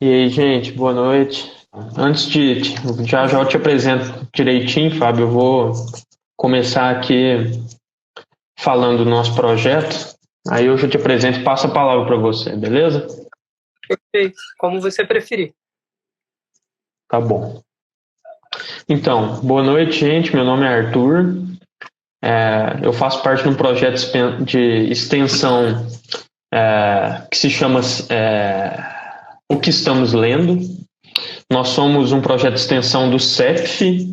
E aí, gente, boa noite. Antes de já já eu te apresento direitinho, Fábio, eu vou começar aqui falando do nosso projeto. Aí eu já te apresento e passo a palavra para você, beleza? Perfeito, como você preferir. Tá bom. Então, boa noite, gente. Meu nome é Arthur. Eu faço parte de um projeto de extensão que se chama O que Estamos Lendo. Nós somos um projeto de extensão do CEF,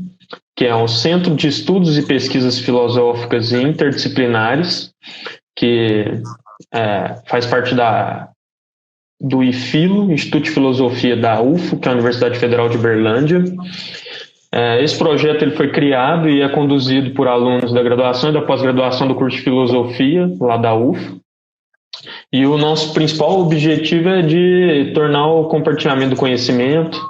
que é o Centro de Estudos e Pesquisas Filosóficas e Interdisciplinares, que faz parte do IFILO, Instituto de Filosofia da UFO, que é a Universidade Federal de Berlândia. Esse projeto ele foi criado e é conduzido por alunos da graduação e da pós-graduação do curso de Filosofia, lá da UFO. E o nosso principal objetivo é de tornar o compartilhamento do conhecimento,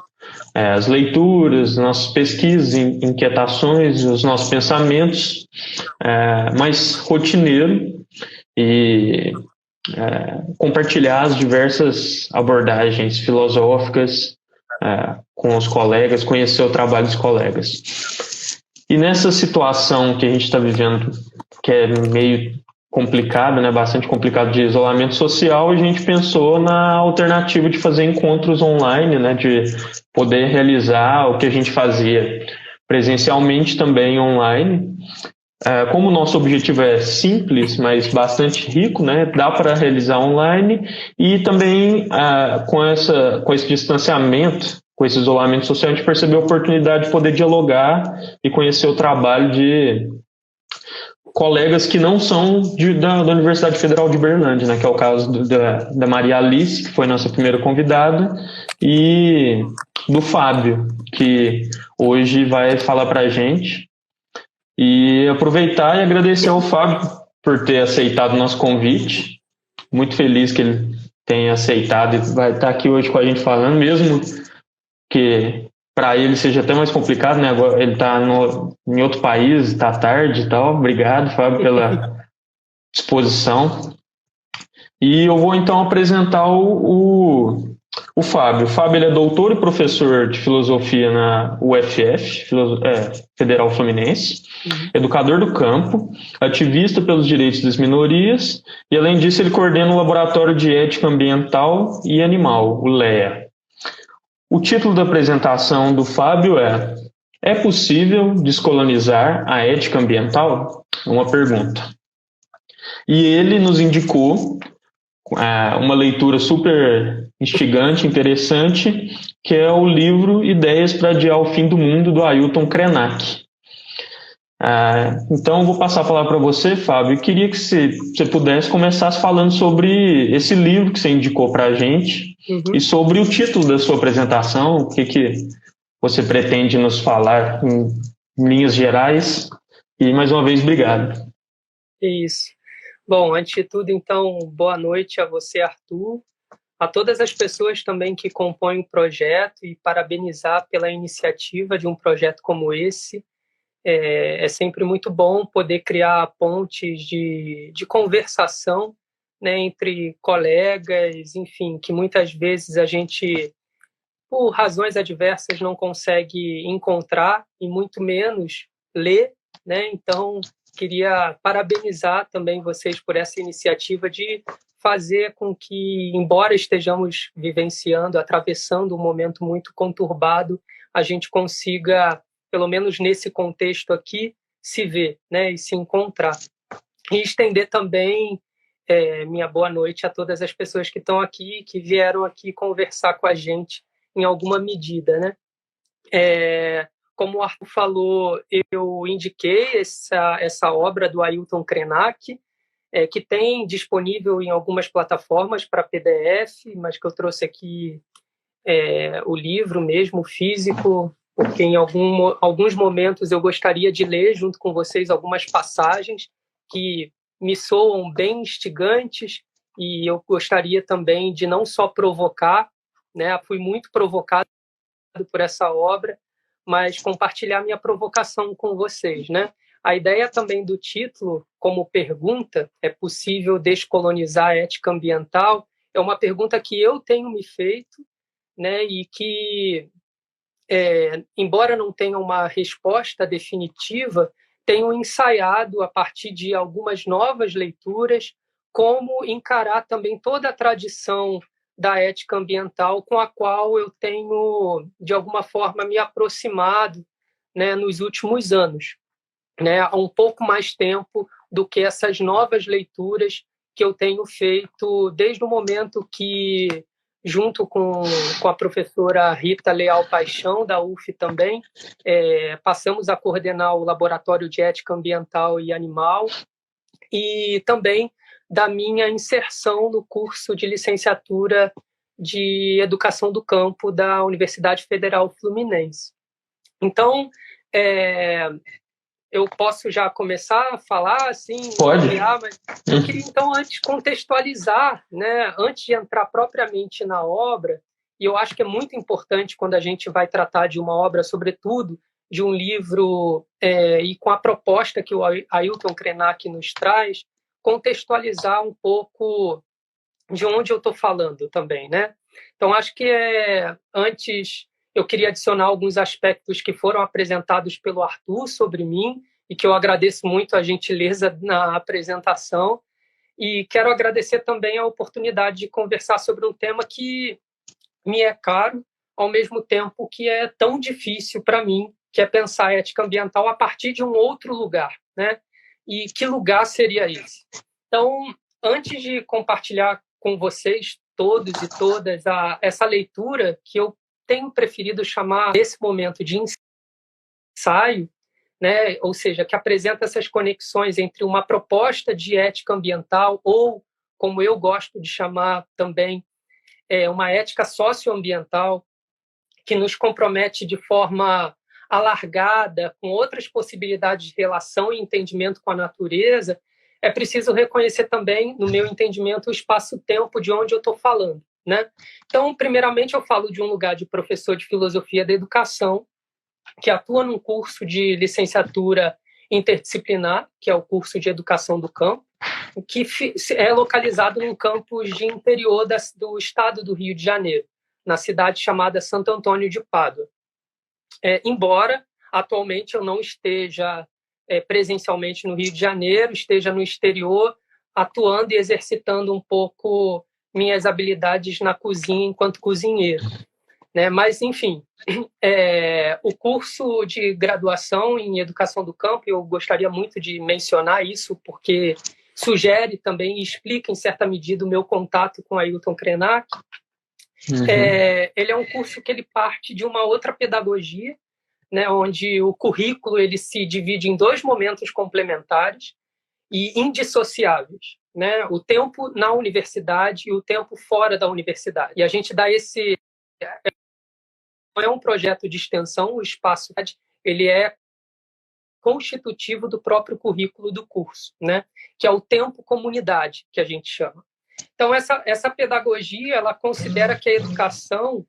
as leituras, nossas pesquisas, inquietações, os nossos pensamentos mais rotineiro e compartilhar as diversas abordagens filosóficas com os colegas, conhecer o trabalho dos colegas. E nessa situação que a gente está vivendo, que é meio complicada, né, bastante complicado de isolamento social, a gente pensou na alternativa de fazer encontros online, né, de poder realizar o que a gente fazia presencialmente também online. Como o nosso objetivo é simples, mas bastante rico, né, dá para realizar online e também com esse distanciamento, com esse isolamento social, a gente percebeu a oportunidade de poder dialogar e conhecer o trabalho de colegas que não são da Universidade Federal de Berlândia, né, que é o caso da Maria Alice, que foi nossa primeira convidada, e do Fábio, que hoje vai falar para a gente. E aproveitar e agradecer ao Fábio por ter aceitado o nosso convite. Muito feliz que ele tenha aceitado e vai estar aqui hoje com a gente falando, mesmo que para ele seja até mais complicado, né? Agora ele está em outro país, está tarde e tal. Obrigado, Fábio, pela disposição. E eu vou então apresentar o Fábio. O Fábio ele é doutor e professor de filosofia na UFF, Federal Fluminense, educador do campo, ativista pelos direitos das minorias e, além disso, ele coordena o Laboratório de Ética Ambiental e Animal, o LEA. O título da apresentação do Fábio é possível descolonizar a ética ambiental? Uma pergunta. E ele nos indicou uma leitura super instigante, interessante, que é o livro Ideias para Adiar o Fim do Mundo, do Ailton Krenak. Então, eu vou passar a palavra para você, Fábio, e queria que você pudesse começar falando sobre esse livro que você indicou para a gente e sobre o título da sua apresentação, o que você pretende nos falar em linhas gerais. E, mais uma vez, obrigado. Isso. Bom, antes de tudo, então, boa noite a você, Arthur, a todas as pessoas também que compõem o projeto e parabenizar pela iniciativa de um projeto como esse. É sempre muito bom poder criar pontes de conversação, né, entre colegas, enfim, que muitas vezes a gente, por razões adversas, não consegue encontrar e muito menos ler, né? Então, queria parabenizar também vocês por essa iniciativa de fazer com que, embora estejamos vivenciando, atravessando um momento muito conturbado, a gente consiga, pelo menos nesse contexto aqui, se ver, né, e se encontrar. E estender também minha boa noite a todas as pessoas que estão aqui, que vieram aqui conversar com a gente em alguma medida, né? Como o Arthur falou, eu indiquei essa obra do Ailton Krenak, que tem disponível em algumas plataformas para PDF, mas que eu trouxe aqui o livro mesmo, físico, porque em alguns momentos eu gostaria de ler junto com vocês algumas passagens que me soam bem instigantes e eu gostaria também de não só provocar, né? Fui muito provocado por essa obra, mas compartilhar minha provocação com vocês, né? A ideia também do título, como pergunta, é possível descolonizar a ética ambiental? É uma pergunta que eu tenho me feito né, e que, embora não tenha uma resposta definitiva, tenho ensaiado, a partir de algumas novas leituras, como encarar também toda a tradição da ética ambiental com a qual eu tenho, de alguma forma, me aproximado, né, nos últimos anos, né, há um pouco mais tempo do que essas novas leituras que eu tenho feito desde o momento que, junto com a professora Rita Leal Paixão, da UF também, passamos a coordenar o Laboratório de Ética Ambiental e Animal, e também da minha inserção no curso de licenciatura de Educação do Campo da Universidade Federal Fluminense. Então, eu posso já começar a falar, assim, Pode. mas eu queria, então, antes contextualizar, né, antes de entrar propriamente na obra, e eu acho que é muito importante quando a gente vai tratar de uma obra, sobretudo de um livro, e com a proposta que o Ailton Krenak nos traz, contextualizar um pouco de onde eu estou falando também, né? Então, acho que antes eu queria adicionar alguns aspectos que foram apresentados pelo Arthur sobre mim e que eu agradeço muito a gentileza na apresentação, e quero agradecer também a oportunidade de conversar sobre um tema que me é caro, ao mesmo tempo que é tão difícil para mim, que é pensar a ética ambiental a partir de um outro lugar, né? E que lugar seria esse? Então, antes de compartilhar com vocês todos e todas essa leitura que eu tenho preferido chamar nesse momento de ensaio, né? Ou seja, que apresenta essas conexões entre uma proposta de ética ambiental ou, como eu gosto de chamar também, uma ética socioambiental que nos compromete de forma alargada com outras possibilidades de relação e entendimento com a natureza, é preciso reconhecer também, no meu entendimento, o espaço-tempo de onde eu estou falando, né? Então, primeiramente, eu falo de um lugar de professor de filosofia da educação, que atua num curso de licenciatura interdisciplinar, que é o curso de Educação do Campo, que é localizado num campus de interior do estado do Rio de Janeiro, na cidade chamada Santo Antônio de Pádua. Embora, atualmente, eu não esteja presencialmente no Rio de Janeiro, esteja no exterior, atuando e exercitando um pouco minhas habilidades na cozinha enquanto cozinheiro, né? Mas, enfim, o curso de graduação em Educação do Campo, eu gostaria muito de mencionar isso, porque sugere também e explica, em certa medida, o meu contato com Ailton Krenak. Ele é um curso que ele parte de uma outra pedagogia, né, onde o currículo ele se divide em dois momentos complementares e indissociáveis, né? O tempo na universidade e o tempo fora da universidade. E a gente dá esse... Não é um projeto de extensão, o espaço ele é constitutivo do próprio currículo do curso, né? Que é o tempo comunidade, que a gente chama. Então, essa pedagogia, ela considera que a educação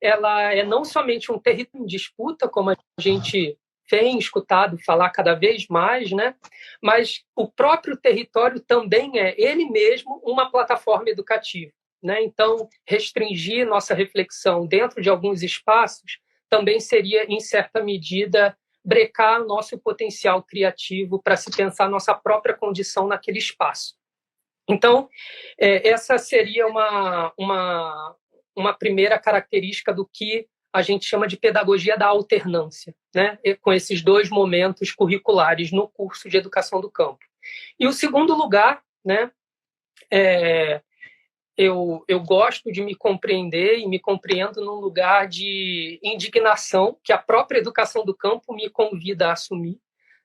ela é não somente um território em disputa, como a gente tem escutado falar cada vez mais, né? Mas o próprio território também é, ele mesmo, uma plataforma educativa, né? Então, restringir nossa reflexão dentro de alguns espaços também seria, em certa medida, brecar nosso potencial criativo para se pensar nossa própria condição naquele espaço. Então, essa seria uma primeira característica do que a gente chama de pedagogia da alternância, né? Com esses dois momentos curriculares no curso de Educação do Campo. E o segundo lugar, né? Eu gosto de me compreender e me compreendo num lugar de indignação que a própria Educação do Campo me convida a assumir,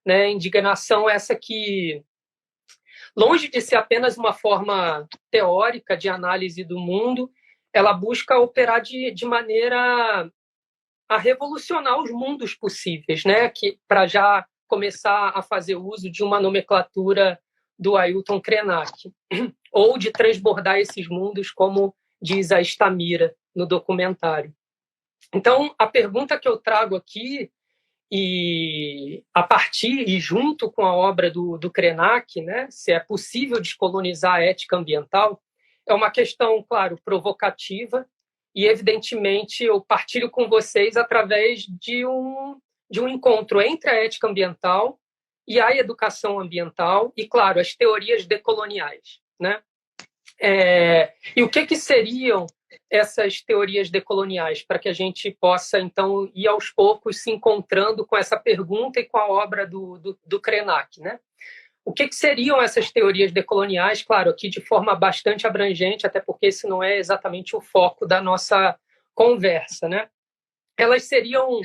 né? Indignação essa que, longe de ser apenas uma forma teórica de análise do mundo, ela busca operar de maneira a revolucionar os mundos possíveis, né? Que para já começar a fazer uso de uma nomenclatura do Ailton Krenak, ou de transbordar esses mundos, como diz a Stamira no documentário. Então, a pergunta que eu trago aqui, e a partir e junto com a obra do Krenak, né, se é possível descolonizar a ética ambiental, é uma questão, claro, provocativa e, evidentemente, eu partilho com vocês através de um encontro entre a ética ambiental e a educação ambiental e, claro, as teorias decoloniais, né? E o que seriam essas teorias decoloniais, para que a gente possa, então, ir aos poucos se encontrando com essa pergunta e com a obra do Krenak, né? O que seriam essas teorias decoloniais? Claro, aqui de forma bastante abrangente, até porque esse não é exatamente o foco da nossa conversa, né? Elas seriam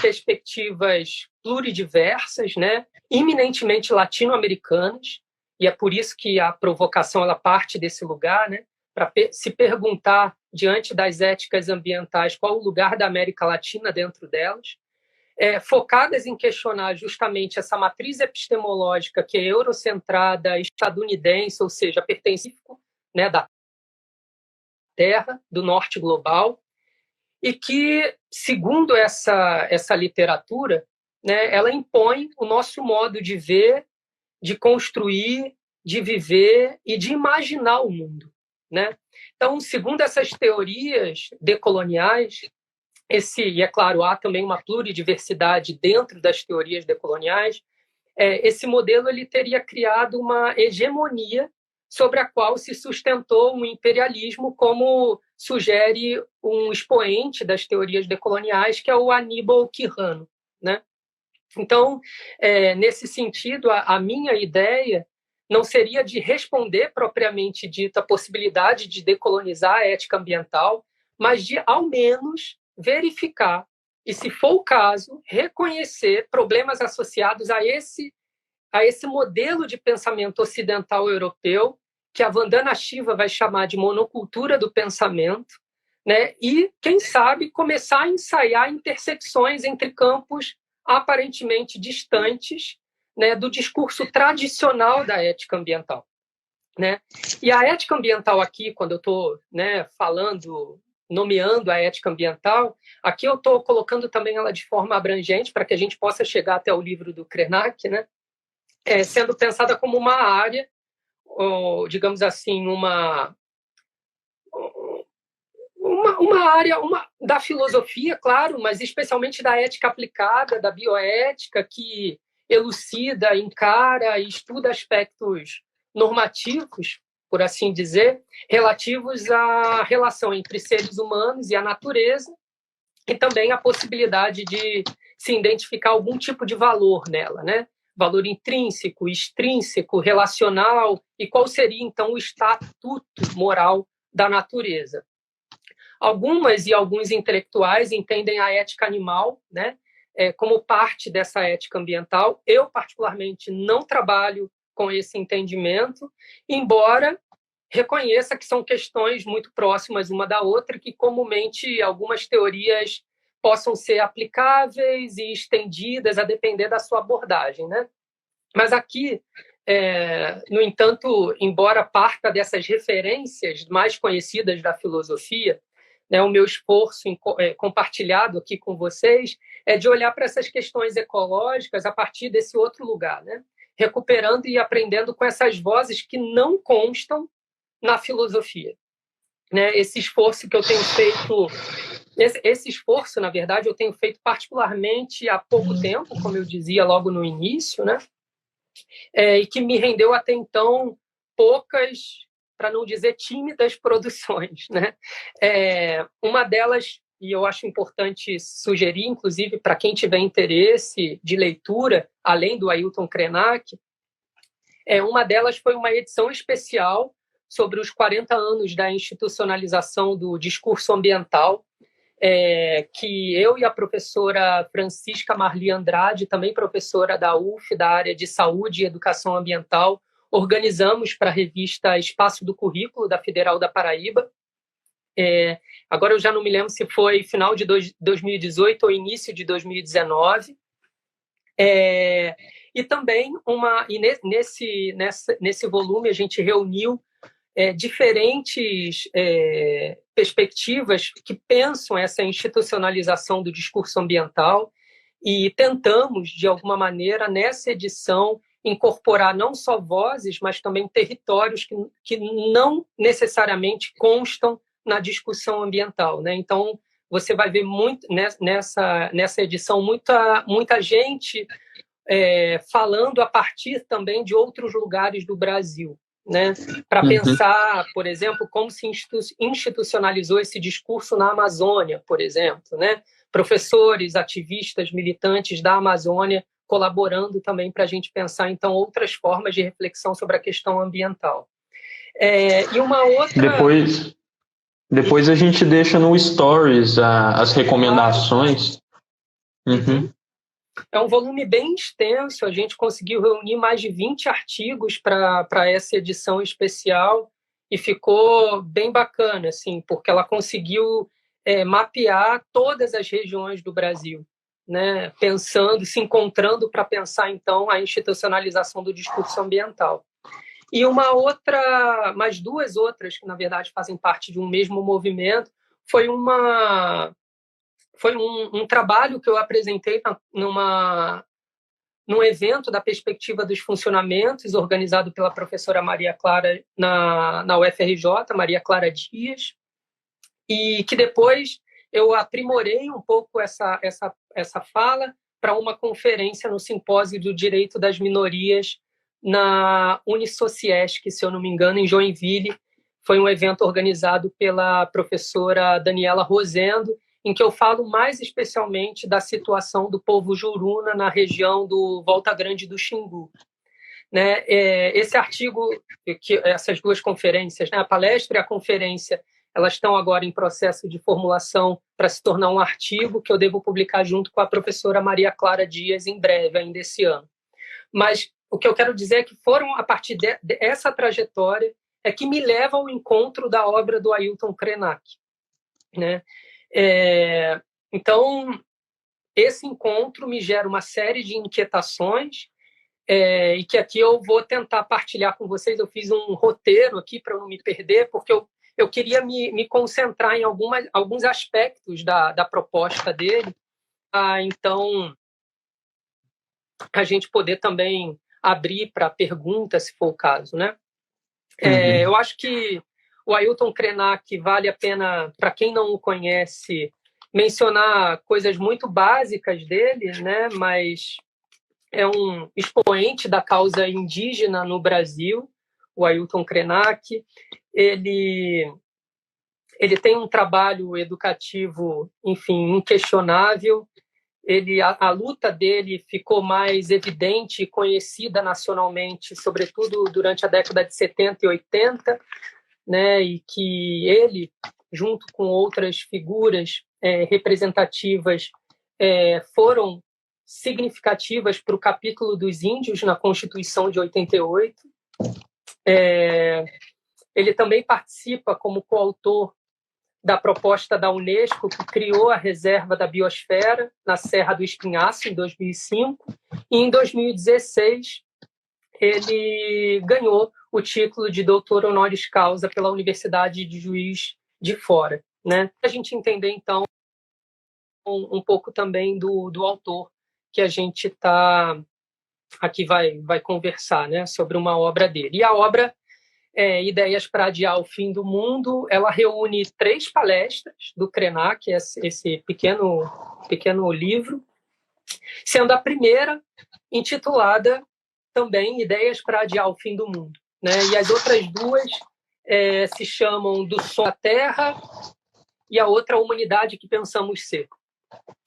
perspectivas pluridiversas, né? Eminentemente latino-americanas, e é por isso que a provocação ela parte desse lugar, né? Para se perguntar, diante das éticas ambientais, qual o lugar da América Latina dentro delas, focadas em questionar justamente essa matriz epistemológica que é eurocentrada, estadunidense, ou seja, pertence, né, da Terra, do norte global, e que, segundo essa literatura, né, ela impõe o nosso modo de ver, de construir, de viver e de imaginar o mundo, né? Então, segundo essas teorias decoloniais, e é claro, há também uma pluridiversidade dentro das teorias decoloniais, esse modelo ele teria criado uma hegemonia sobre a qual se sustentou um imperialismo, como sugere um expoente das teorias decoloniais, que é o Aníbal Quijano, né? Então, nesse sentido, a minha ideia não seria de responder propriamente dita a possibilidade de decolonizar a ética ambiental, mas de, ao menos, verificar e, se for o caso, reconhecer problemas associados a esse modelo de pensamento ocidental europeu, que a Vandana Shiva vai chamar de monocultura do pensamento, né? E, quem sabe, começar a ensaiar intersecções entre campos aparentemente distantes, né, do discurso tradicional da ética ambiental, né? E a ética ambiental aqui, quando eu estou, né, nomeando a ética ambiental, aqui eu estou colocando também ela de forma abrangente para que a gente possa chegar até o livro do Krenak, né? Sendo pensada como uma área, ou, digamos assim, uma área da filosofia, claro, mas especialmente da ética aplicada, da bioética, que elucida, encara e estuda aspectos normativos, por assim dizer, relativos à relação entre seres humanos e a natureza, e também a possibilidade de se identificar algum tipo de valor nela, né? Valor intrínseco, extrínseco, relacional, e qual seria, então, o estatuto moral da natureza. Algumas e alguns intelectuais entendem a ética animal, né, como parte dessa ética ambiental. Eu, particularmente, não trabalho com esse entendimento, embora reconheça que são questões muito próximas uma da outra, que comumente algumas teorias possam ser aplicáveis e estendidas a depender da sua abordagem, né? Mas aqui, no entanto, embora parta dessas referências mais conhecidas da filosofia, né, o meu esforço compartilhado aqui com vocês é de olhar para essas questões ecológicas a partir desse outro lugar, né? Recuperando e aprendendo com essas vozes que não constam na filosofia, né? Esse esforço que eu tenho feito, esse esforço, na verdade, eu tenho feito particularmente há pouco tempo, como eu dizia logo no início, né? E que me rendeu até então poucas, para não dizer tímidas, produções, né? Uma delas, e eu acho importante sugerir, inclusive, para quem tiver interesse de leitura, além do Ailton Krenak, uma delas foi uma edição especial sobre os 40 anos da institucionalização do discurso ambiental, que eu e a professora Francisca Marli Andrade, também professora da UF, da área de Saúde e Educação Ambiental, organizamos para a revista Espaço do Currículo, da Federal da Paraíba. Agora eu já não me lembro se foi final de 2018 ou início de 2019. E também, nesse volume, a gente reuniu diferentes perspectivas que pensam essa institucionalização do discurso ambiental e tentamos, de alguma maneira, nessa edição, incorporar não só vozes, mas também territórios que não necessariamente constam na discussão ambiental, né? Então, você vai ver muito nessa edição muita gente falando a partir também de outros lugares do Brasil, né? Para pensar, por exemplo, como se institucionalizou esse discurso na Amazônia, por exemplo, né? Professores, ativistas, militantes da Amazônia colaborando também para a gente pensar, então, outras formas de reflexão sobre a questão ambiental. E uma outra... Depois a gente deixa no Stories as recomendações. Uhum. É um volume bem extenso, a gente conseguiu reunir mais de 20 artigos para essa edição especial e ficou bem bacana, assim, porque ela conseguiu mapear todas as regiões do Brasil, né? Pensando, se encontrando para pensar, então, a institucionalização do discurso ambiental. E mais duas outras, que na verdade fazem parte de um mesmo movimento, foi um trabalho que eu apresentei num evento da perspectiva dos funcionamentos, organizado pela professora Maria Clara na UFRJ, Maria Clara Dias, e que depois eu aprimorei um pouco essa fala para uma conferência no Simpósio do Direito das Minorias na Unisociesc, se eu não me engano, em Joinville. Foi um evento organizado pela professora Daniela Rosendo, em que eu falo mais especialmente da situação do povo Juruna na região do Volta Grande do Xingu. Né? Esse artigo, essas duas conferências, né, a palestra e a conferência, elas estão agora em processo de formulação para se tornar um artigo que eu devo publicar junto com a professora Maria Clara Dias em breve, ainda esse ano. Mas o que eu quero dizer é que foram, a partir dessa trajetória, que me leva ao encontro da obra do Ailton Krenak. Né? Então, esse encontro me gera uma série de inquietações e que aqui eu vou tentar partilhar com vocês. Eu fiz um roteiro aqui para não me perder, porque eu queria me concentrar em alguns aspectos da proposta dele, então a gente poder também abrir para perguntas, se for o caso, né? Eu acho que o Ailton Krenak vale a pena, para quem não o conhece, mencionar coisas muito básicas dele, né? Mas é um expoente da causa indígena no Brasil, o Ailton Krenak. Ele tem um trabalho educativo, enfim, inquestionável. A luta dele ficou mais evidente e conhecida nacionalmente, sobretudo durante a década de 70 e 80, né? E que ele, junto com outras figuras representativas, foram significativas para o capítulo dos índios na Constituição de 88. Ele também participa como coautor da proposta da Unesco, que criou a Reserva da Biosfera na Serra do Espinhaço, em 2005. E, em 2016, ele ganhou o título de doutor honoris causa pela Universidade de Juiz de Fora. Né? A gente entender, então, um pouco também do autor que a gente aqui vai conversar, né, sobre uma obra dele. E a obra Ideias para Adiar o Fim do Mundo, ela reúne 3 palestras do Krenak, esse pequeno livro, sendo a primeira intitulada também Ideias para Adiar o Fim do Mundo. Né? E as outras 2 se chamam Do Som à Terra e a outra, A Humanidade que Pensamos Ser.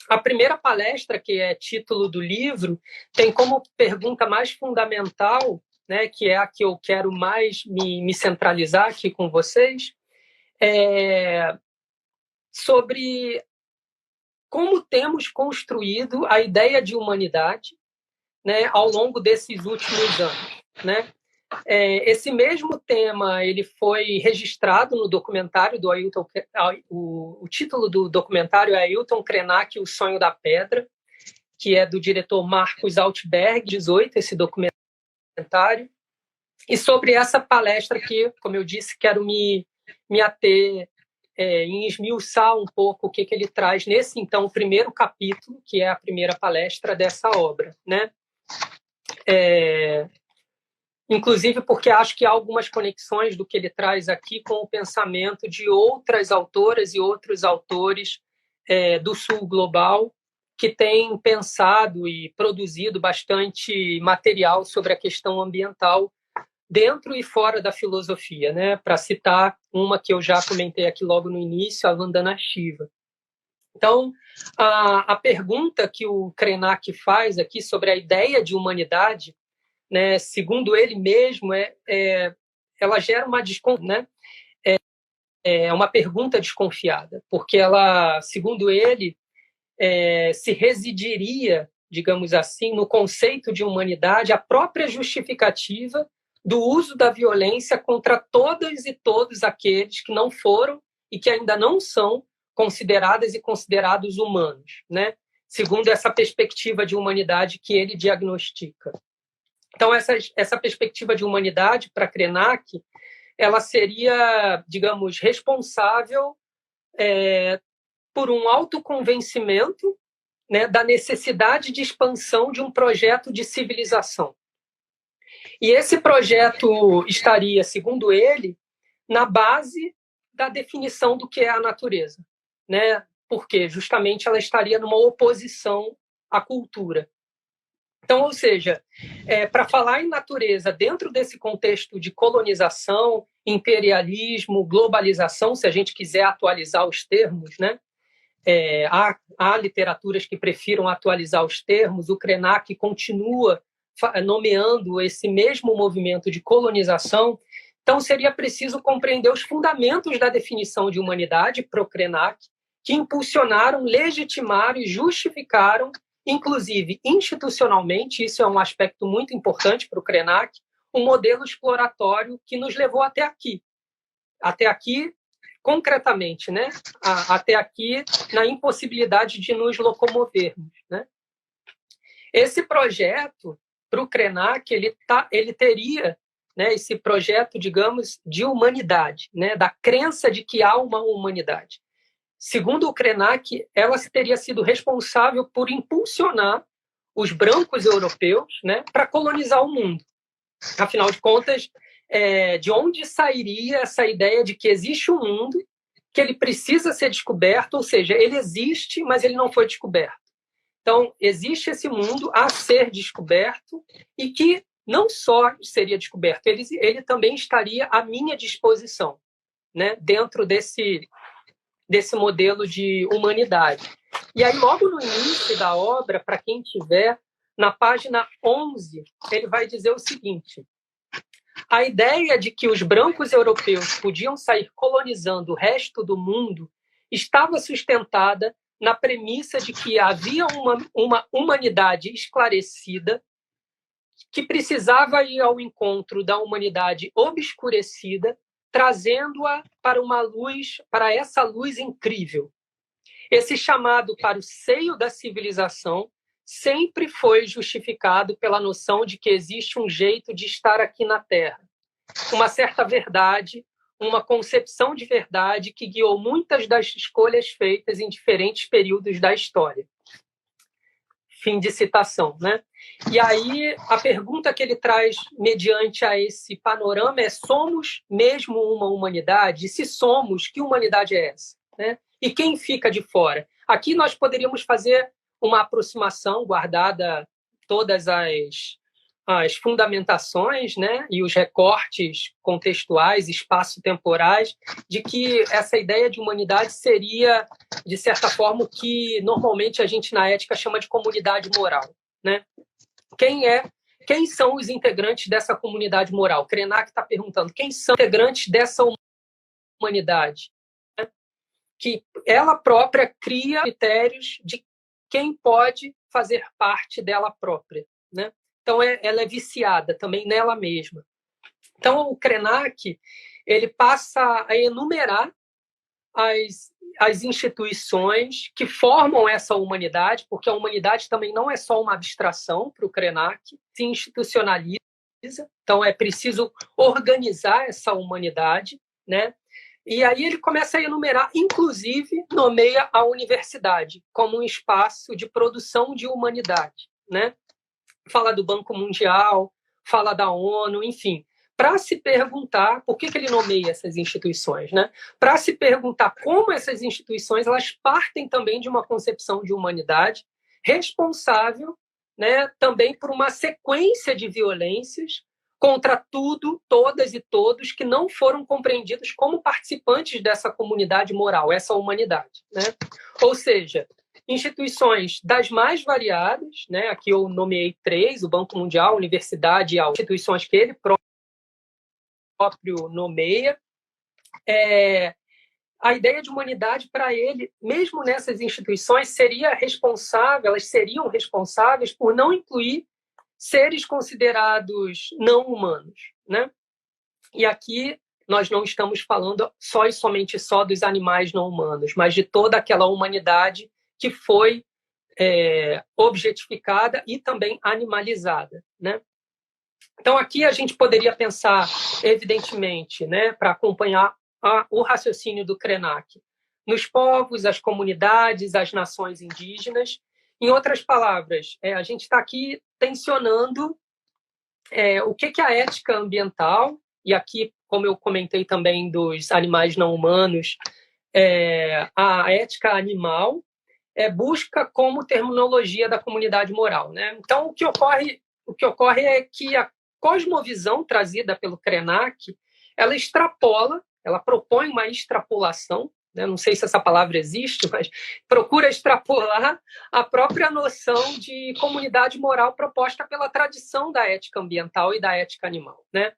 A primeira palestra, que é título do livro, tem como pergunta mais fundamental, né, que é a que eu quero mais me centralizar aqui com vocês, sobre como temos construído a ideia de humanidade, né, ao longo desses últimos anos. Né? Esse mesmo tema ele foi registrado no documentário do Ailton. O título do documentário é Ailton Krenak, O Sonho da Pedra, que é do diretor Marcos Altberg, 18, esse documentário. E sobre essa palestra que, como eu disse, quero me ater em esmiuçar um pouco o que ele traz nesse, então, primeiro capítulo, que é a primeira palestra dessa obra. Né? inclusive porque acho que há algumas conexões do que ele traz aqui com o pensamento de outras autoras e outros autores do Sul global, que têm pensado e produzido bastante material sobre a questão ambiental dentro e fora da filosofia, né? Para citar uma que eu já comentei aqui logo no início, a Vandana Shiva. Então, a pergunta que o Krenak faz aqui sobre a ideia de humanidade, né, segundo ele mesmo, ela gera uma né? Uma pergunta desconfiada, porque ela, segundo ele, se residiria, digamos assim, no conceito de humanidade, a própria justificativa do uso da violência contra todas e todos aqueles que não foram e que ainda não são consideradas e considerados humanos, né? Segundo essa perspectiva de humanidade que ele diagnostica. Então, essa perspectiva de humanidade, para Krenak, ela seria, digamos, responsável por um autoconvencimento, né, da necessidade de expansão de um projeto de civilização. E esse projeto estaria, segundo ele, na base da definição do que é a natureza, né? Porque justamente ela estaria numa oposição à cultura. Então, ou seja, para falar em natureza dentro desse contexto de colonização, imperialismo, globalização, se a gente quiser atualizar os termos, né? Há literaturas que prefiram atualizar os termos, o Krenak continua nomeando esse mesmo movimento de colonização. Então, seria preciso compreender os fundamentos da definição de humanidade para o Krenak, que impulsionaram, legitimaram e justificaram, inclusive institucionalmente, isso é um aspecto muito importante para o Krenak, um modelo exploratório que nos levou até aqui. Até aqui, concretamente, né? Até aqui, na impossibilidade de nos locomovermos, né? Esse projeto, para o Krenak, ele teria, né, esse projeto, digamos, de humanidade, né, da crença de que há uma humanidade. Segundo o Krenak, ela teria sido responsável por impulsionar os brancos europeus, né, para colonizar o mundo. Afinal de contas, de onde sairia essa ideia de que existe um mundo, que ele precisa ser descoberto, ou seja, ele existe, mas ele não foi descoberto. Então, existe esse mundo a ser descoberto e que não só seria descoberto, ele também estaria à minha disposição, né, dentro desse modelo de humanidade. E aí, logo no início da obra, para quem tiver, na página 11, ele vai dizer o seguinte: a ideia de que os brancos europeus podiam sair colonizando o resto do mundo estava sustentada na premissa de que havia uma humanidade esclarecida que precisava ir ao encontro da humanidade obscurecida, trazendo-a para essa luz incrível. Esse chamado para o seio da civilização sempre foi justificado pela noção de que existe um jeito de estar aqui na Terra, uma certa verdade, uma concepção de verdade que guiou muitas das escolhas feitas em diferentes períodos da história. Fim de citação, né? E aí, a pergunta que ele traz mediante a esse panorama é: somos mesmo uma humanidade? E se somos, que humanidade é essa? Né? E quem fica de fora? Aqui nós poderíamos fazer uma aproximação, guardada todas as fundamentações, né, e os recortes contextuais, espaço-temporais, de que essa ideia de humanidade seria, de certa forma, o que normalmente a gente na ética chama de comunidade moral, né? Quem são os integrantes dessa comunidade moral? Krenak está perguntando: quem são os integrantes dessa humanidade? Que ela própria cria critérios de quem pode fazer parte dela própria, né? Então, ela é viciada também nela mesma. Então, o Krenak, ele passa a enumerar as instituições que formam essa humanidade, porque a humanidade também não é só uma abstração para o Krenak, se institucionaliza. Então, é preciso organizar essa humanidade, né? E aí ele começa a enumerar, inclusive, nomeia a universidade como um espaço de produção de humanidade, né? Fala do Banco Mundial, fala da ONU, enfim, para se perguntar por que ele nomeia essas instituições, né? Para se perguntar como essas instituições elas partem também de uma concepção de humanidade responsável, né, também por uma sequência de violências contra tudo, todas e todos que não foram compreendidos como participantes dessa comunidade moral, essa humanidade, né? Ou seja, instituições das mais variadas, né? Aqui eu nomeei 3, o Banco Mundial, a Universidade e as instituições que ele próprio nomeia. A ideia de humanidade para ele, mesmo nessas instituições, elas seriam responsáveis por não incluir seres considerados não humanos, né? E aqui nós não estamos falando só e somente dos animais não humanos, mas de toda aquela humanidade que foi objetificada e também animalizada, né? Então aqui a gente poderia pensar, evidentemente, né, para acompanhar o raciocínio do Krenak, nos povos, as comunidades, as nações indígenas. Em outras palavras, a gente está aqui tensionando o que é a ética ambiental, e aqui, como eu comentei também dos animais não humanos, a ética animal busca como terminologia da comunidade moral, né? Então, o que ocorre é que a cosmovisão trazida pelo Krenak, ela propõe uma extrapolação, né? Não sei se essa palavra existe, mas procura extrapolar a própria noção de comunidade moral proposta pela tradição da ética ambiental e da ética animal, né?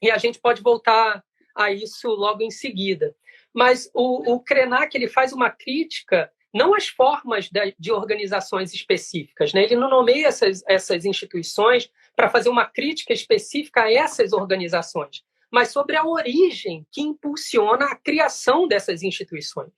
E a gente pode voltar a isso logo em seguida. Mas o Krenak ele faz uma crítica não às formas de organizações específicas, né? Ele não nomeia essas instituições para fazer uma crítica específica a essas organizações, mas sobre a origem que impulsiona a criação dessas instituições,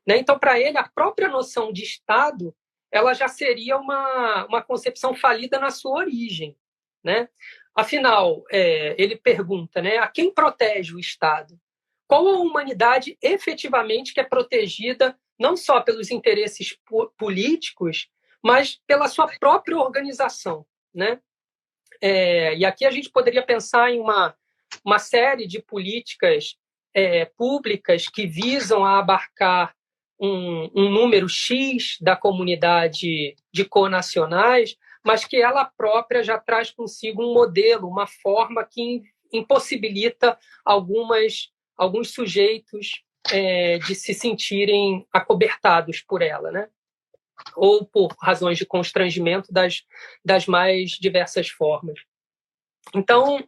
né? Então, para ele, a própria noção de Estado ela já seria uma concepção falida na sua origem, né? Afinal, ele pergunta, né, a quem protege o Estado? Qual a humanidade efetivamente que é protegida não só pelos interesses políticos, mas pela sua própria organização, né? E aqui a gente poderia pensar em uma série de políticas públicas que visam a abarcar um número X da comunidade de conacionais, mas que ela própria já traz consigo um modelo, uma forma que impossibilita alguns sujeitos de se sentirem acobertados por ela, né? Ou por razões de constrangimento das mais diversas formas. Então,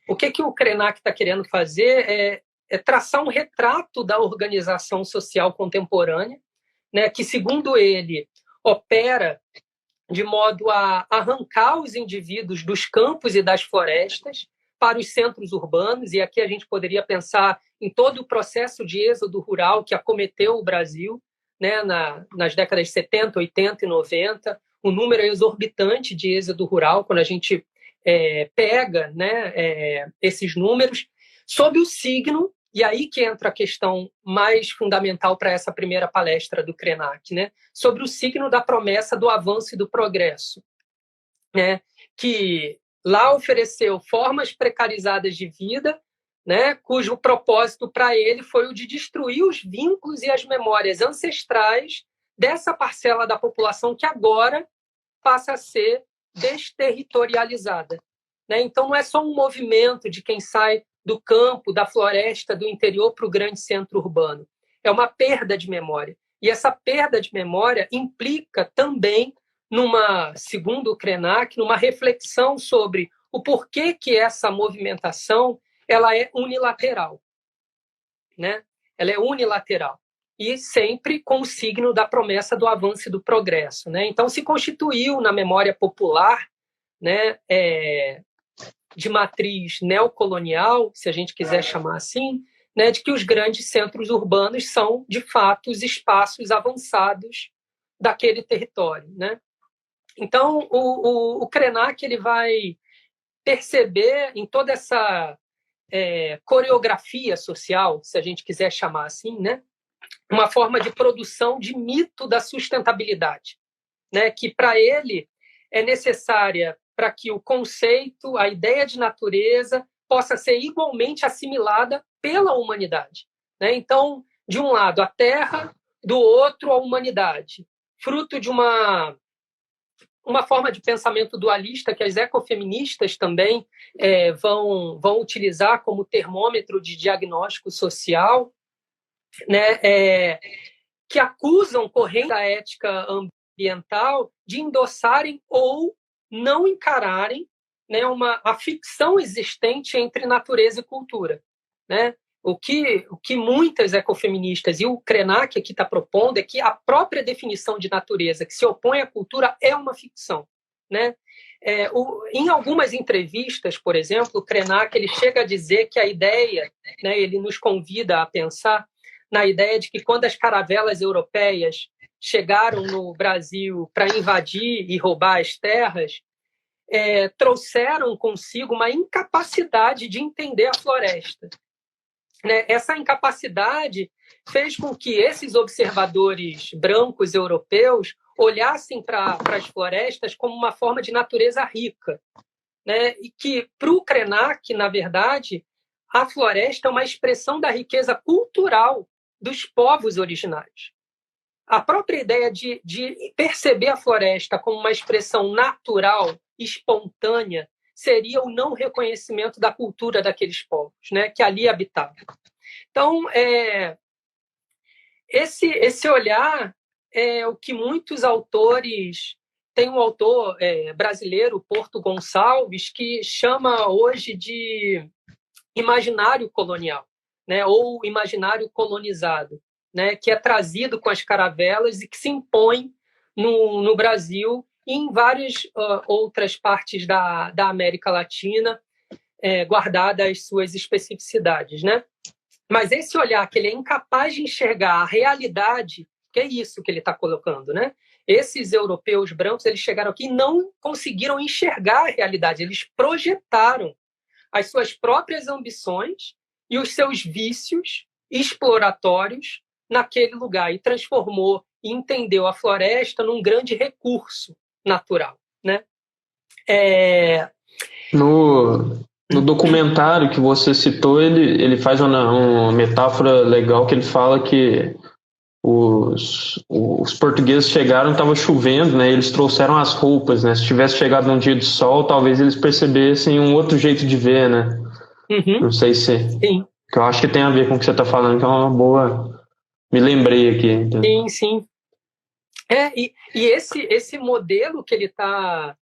o que o Krenak está querendo fazer é traçar um retrato da organização social contemporânea, né, que, segundo ele, opera de modo a arrancar os indivíduos dos campos e das florestas para os centros urbanos, e aqui a gente poderia pensar em todo o processo de êxodo rural que acometeu o Brasil, né, nas décadas de 70, 80 e 90, o número é exorbitante de êxodo rural, quando a gente pega, né, esses números, sob o signo, e aí que entra a questão mais fundamental para essa primeira palestra do Krenak, né, sobre o signo da promessa do avanço e do progresso, né, que lá ofereceu formas precarizadas de vida, né, cujo propósito para ele foi o de destruir os vínculos e as memórias ancestrais dessa parcela da população que agora passa a ser desterritorializada, né? Então, não é só um movimento de quem sai do campo, da floresta, do interior para o grande centro urbano. É uma perda de memória. E essa perda de memória implica também, segundo o Krenak, numa reflexão sobre o porquê que essa movimentação ela é unilateral, né? Ela é unilateral e sempre com o signo da promessa do avanço e do progresso, né? Então se constituiu na memória popular, né, de matriz neocolonial, se a gente quiser chamar assim, né, de que os grandes centros urbanos são de fato os espaços avançados daquele território, né? Então o Krenak ele vai perceber em toda essa coreografia social, se a gente quiser chamar assim, né, uma forma de produção de mito da sustentabilidade, né, que para ele é necessária para que o conceito, a ideia de natureza, possa ser igualmente assimilada pela humanidade, né? Então, de um lado, a Terra, do outro, a humanidade, fruto de uma forma de pensamento dualista que as ecofeministas também vão utilizar como termômetro de diagnóstico social, né? Que acusam correntes da ética ambiental de endossarem ou não encararem, né, a ficção existente entre natureza e cultura, né? O que muitas ecofeministas e o Krenak aqui está propondo é que a própria definição de natureza que se opõe à cultura é uma ficção, né? Em algumas entrevistas, por exemplo, o Krenak ele chega a dizer que a ideia, né, ele nos convida a pensar na ideia de que quando as caravelas europeias chegaram no Brasil para invadir e roubar as terras, trouxeram consigo uma incapacidade de entender a floresta. Né? Essa incapacidade fez com que esses observadores brancos europeus olhassem para as florestas como uma forma de natureza rica, né? E que, para o Krenak, na verdade, a floresta é uma expressão da riqueza cultural dos povos originários. A própria ideia de perceber a floresta como uma expressão natural, espontânea, seria o não reconhecimento da cultura daqueles povos, né, que ali habitavam. Então, esse olhar é o que muitos autores... Tem um autor brasileiro, Porto Gonçalves, que chama hoje de imaginário colonial, né, ou imaginário colonizado, né, que é trazido com as caravelas e que se impõe no Brasil e em várias outras partes da América Latina, guardadas as suas especificidades, né? Mas esse olhar que ele é incapaz de enxergar a realidade, que é isso que ele está colocando, né? Esses europeus brancos, eles chegaram aqui e não conseguiram enxergar a realidade, eles projetaram as suas próprias ambições e os seus vícios exploratórios naquele lugar e transformou e entendeu a floresta num grande recurso natural, né? No documentário que você citou, ele faz uma metáfora legal que ele fala que os portugueses chegaram, estava chovendo, né? Eles trouxeram as roupas, né? Se tivesse chegado num dia de sol, talvez eles percebessem um outro jeito de ver, né? Uhum. Não sei se... Sim. Que eu acho que tem a ver com o que você está falando, que é uma boa... Me lembrei aqui. Então. Sim, sim. E esse modelo que ele está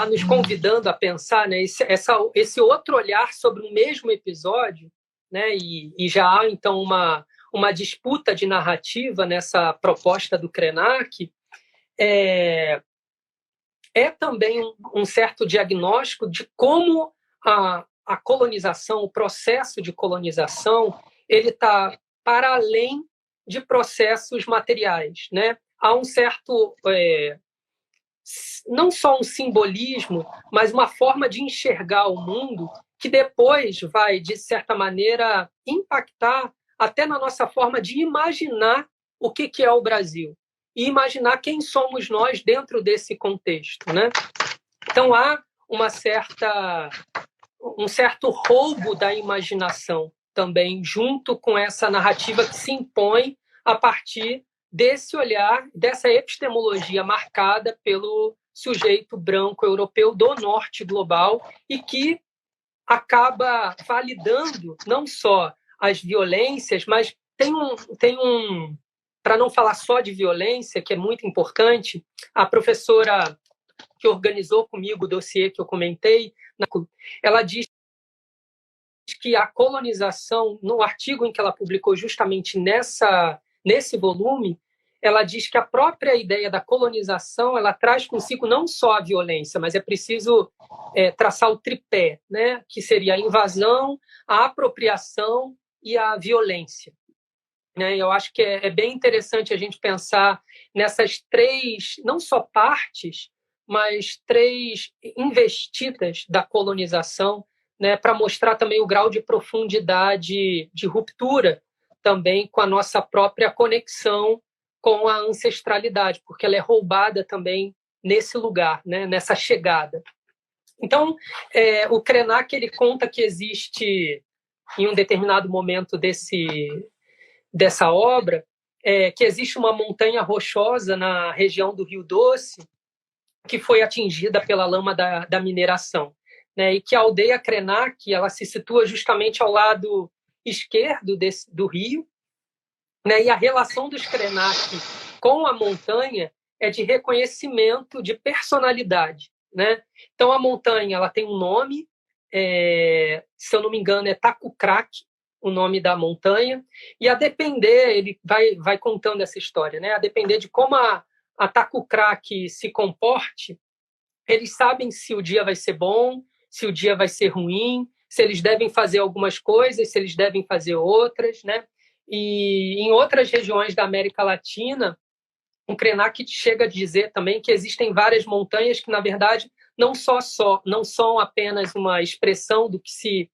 nos convidando a pensar, né? Esse outro olhar sobre o mesmo episódio, né? E já há, então, uma disputa de narrativa nessa proposta do Krenak, é também um certo diagnóstico de como a colonização, o processo de colonização, ele está para além de processos materiais, né? Há um certo, não só um simbolismo, mas uma forma de enxergar o mundo que depois vai, de certa maneira, impactar até na nossa forma de imaginar o que é o Brasil e imaginar quem somos nós dentro desse contexto, né? Então, há um certo roubo da imaginação também, junto com essa narrativa que se impõe a partir desse olhar, dessa epistemologia marcada pelo sujeito branco europeu do norte global e que acaba validando não só as violências, mas tem um para não falar só de violência, que é muito importante, a professora que organizou comigo o dossiê que eu comentei, ela diz que a colonização, no artigo em que ela publicou justamente nesse volume, ela diz que a própria ideia da colonização ela traz consigo não só a violência, mas é preciso traçar o tripé, né? Que seria a invasão, a apropriação e a violência. Eu acho que é bem interessante a gente pensar nessas três, não só partes, mas três investidas da colonização, né, para mostrar também o grau de profundidade, de ruptura também com a nossa própria conexão com a ancestralidade, porque ela é roubada também nesse lugar, né, nessa chegada. Então, o Krenak ele conta que existe, em um determinado momento dessa obra, que existe uma montanha rochosa na região do Rio Doce que foi atingida pela lama da mineração, né, e que a aldeia Krenak ela se situa justamente ao lado esquerdo do rio, né, e a relação dos Krenak com a montanha é de reconhecimento de personalidade, né? Então a montanha ela tem um nome, se eu não me engano é Takukrak, o nome da montanha, e a depender, ele vai contando essa história, né? A depender de como a Takukrak se comporte, eles sabem se o dia vai ser bom, se o dia vai ser ruim, se eles devem fazer algumas coisas, se eles devem fazer outras, né? E em outras regiões da América Latina, o Krenak chega a dizer também que existem várias montanhas que, na verdade, não são apenas uma expressão do que se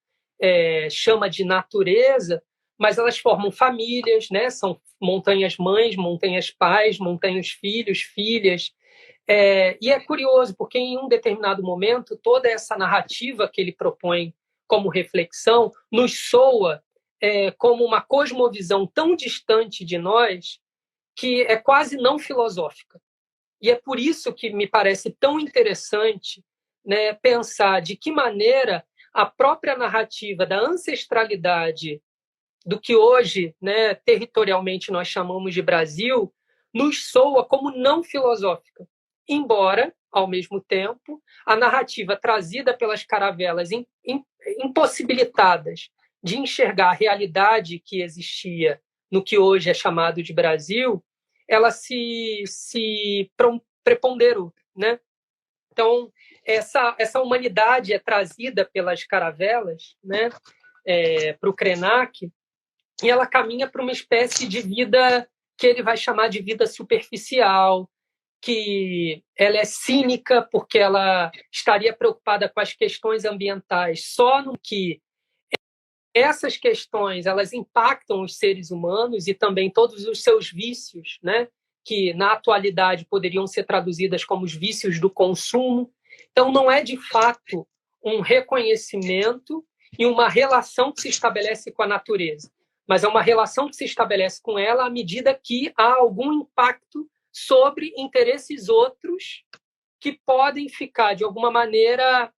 chama de natureza, mas elas formam famílias, né? São montanhas mães, montanhas pais, montanhas filhos, filhas. E é curioso, porque em um determinado momento, toda essa narrativa que ele propõe como reflexão nos soa como uma cosmovisão tão distante de nós que é quase não filosófica. E é por isso que me parece tão interessante, né, pensar de que maneira a própria narrativa da ancestralidade do que hoje, né, territorialmente nós chamamos de Brasil, nos soa como não filosófica. Embora, ao mesmo tempo, a narrativa trazida pelas caravelas impossibilitadas de enxergar a realidade que existia no que hoje é chamado de Brasil, ela se preponderou, né? Então, essa humanidade é trazida pelas caravelas, né, para o Krenak, e ela caminha para uma espécie de vida que ele vai chamar de vida superficial, que ela é cínica porque ela estaria preocupada com as questões ambientais só no que essas questões elas impactam os seres humanos e também todos os seus vícios, né, que na atualidade poderiam ser traduzidas como os vícios do consumo. Então, não é de fato um reconhecimento e uma relação que se estabelece com a natureza, mas é uma relação que se estabelece com ela à medida que há algum impacto sobre interesses outros que podem ficar, de alguma maneira,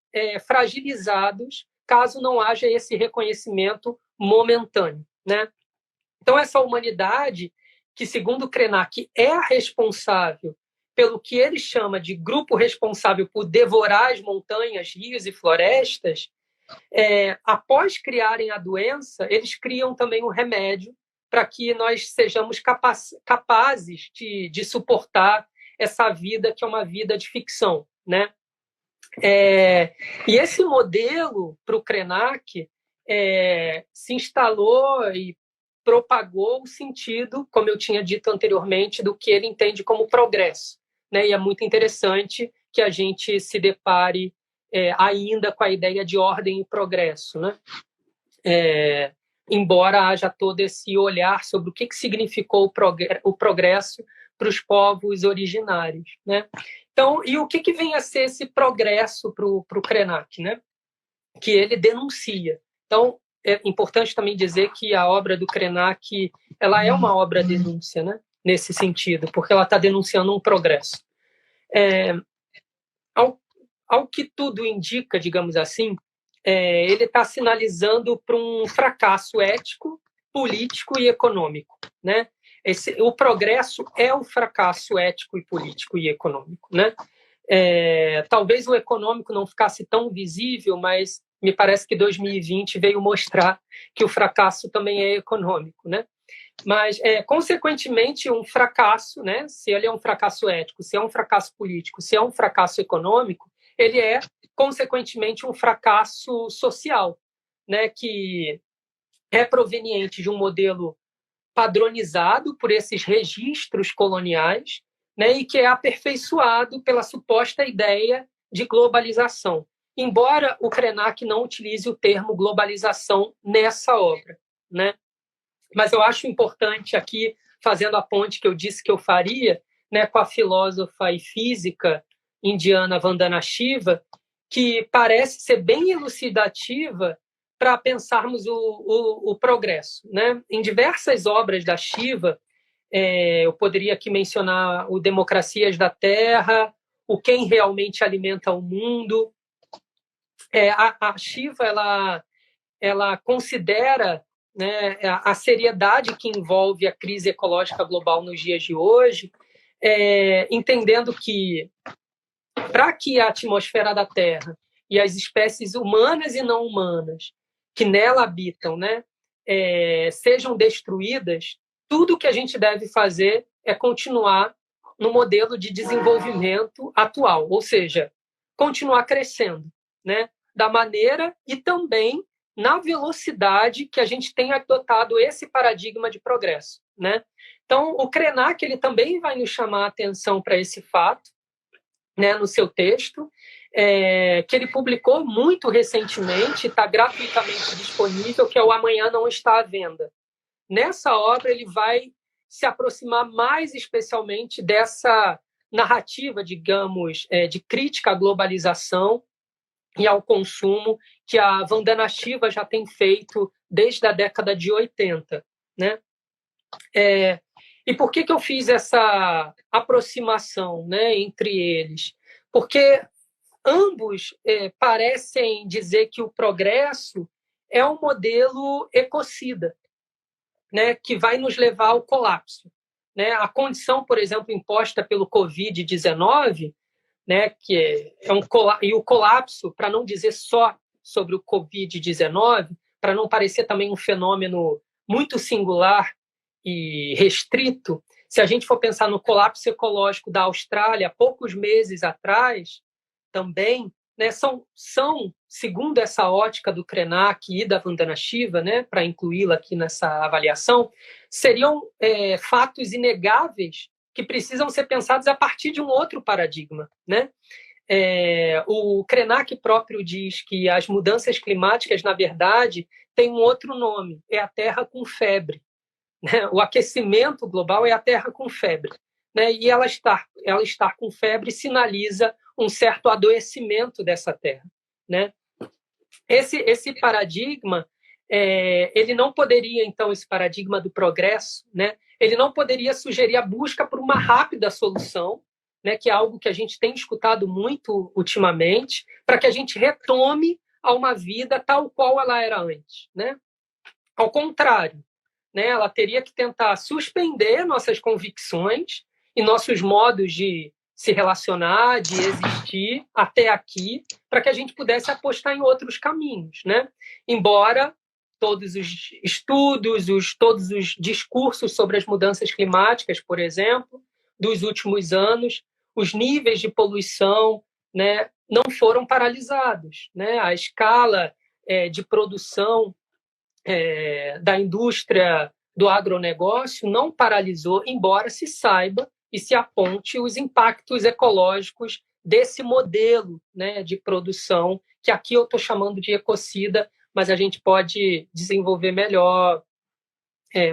fragilizados caso não haja esse reconhecimento momentâneo, né? Então, essa humanidade, que, segundo Krenak, é a responsável pelo que ele chama de grupo responsável por devorar as montanhas, rios e florestas, após criarem a doença, eles criam também um remédio para que nós sejamos capazes de suportar essa vida que é uma vida de ficção, né? E esse modelo para o Krenak se instalou e propagou o sentido, como eu tinha dito anteriormente, do que ele entende como progresso, né? E é muito interessante que a gente se depare ainda com a ideia de ordem e progresso, né? Embora haja todo esse olhar sobre o que significou o progresso para os povos originários, né? Então, e o que vem a ser esse progresso para o Krenak, né? Que ele denuncia. Então, é importante também dizer que a obra do Krenak ela é uma obra denúncia, né? Nesse sentido, porque ela está denunciando um progresso. Ao que tudo indica, digamos assim, ele está sinalizando para um fracasso ético, político e econômico, né? O progresso é o fracasso ético e político e econômico, né? Talvez o econômico não ficasse tão visível, mas me parece que 2020 veio mostrar que o fracasso também é econômico, né? Mas, consequentemente, um fracasso, né? Se ele é um fracasso ético, se é um fracasso político, se é um fracasso econômico, ele é, consequentemente, um fracasso social, né? Que é proveniente de um modelo padronizado por esses registros coloniais, né, e que é aperfeiçoado pela suposta ideia de globalização. Embora o Krenak não utilize o termo globalização nessa obra, né? Mas eu acho importante aqui, fazendo a ponte que eu disse que eu faria, né, com a filósofa e física indiana Vandana Shiva, que parece ser bem elucidativa para pensarmos o progresso, né? Em diversas obras da Shiva, eu poderia aqui mencionar o Democracias da Terra, o Quem Realmente Alimenta o Mundo. A Shiva ela considera, né, a seriedade que envolve a crise ecológica global nos dias de hoje, entendendo que, para que a atmosfera da Terra e as espécies humanas e não humanas que nela habitam, né, sejam destruídas, tudo que a gente deve fazer é continuar no modelo de desenvolvimento atual, ou seja, continuar crescendo, né, da maneira e também na velocidade que a gente tem adotado esse paradigma de progresso, né? Então, o Krenak ele também vai nos chamar a atenção para esse fato, né, no seu texto, que ele publicou muito recentemente, está gratuitamente disponível, que é o Amanhã Não Está à Venda. Nessa obra, ele vai se aproximar mais especialmente dessa narrativa, digamos, de crítica à globalização e ao consumo que a Vandana Shiva já tem feito desde a década de 80, né? E por que eu fiz essa aproximação, né, entre eles? Porque ambos parecem dizer que o progresso é um modelo ecocida, né, que vai nos levar ao colapso, né? A condição, por exemplo, imposta pelo Covid-19, né, que e o colapso, para não dizer só sobre o Covid-19, para não parecer também um fenômeno muito singular e restrito, se a gente for pensar no colapso ecológico da Austrália, há poucos meses atrás, também, né, são, segundo essa ótica do Krenak e da Vandana Shiva, né, para incluí-la aqui nessa avaliação, seriam fatos inegáveis que precisam ser pensados a partir de um outro paradigma, né? O Krenak próprio diz que as mudanças climáticas, na verdade, têm um outro nome, é a Terra com febre. Né? O aquecimento global é a Terra com febre. Né? E ela estar com febre sinaliza um certo adoecimento dessa Terra. Né? Esse paradigma, ele não poderia, então, esse paradigma do progresso, né? Ele não poderia sugerir a busca por uma rápida solução, né? Que é algo que a gente tem escutado muito ultimamente, para que a gente retome a uma vida tal qual ela era antes. Né? Ao contrário, né? Ela teria que tentar suspender nossas convicções e nossos modos de se relacionar, de existir até aqui, para que a gente pudesse apostar em outros caminhos, né? Embora todos os estudos, todos os discursos sobre as mudanças climáticas, por exemplo, dos últimos anos, os níveis de poluição, né, não foram paralisados, né? A escala de produção da indústria do agronegócio não paralisou, embora se saiba e se aponte os impactos ecológicos desse modelo, né, de produção, que aqui eu estou chamando de ecocida, mas a gente pode desenvolver melhor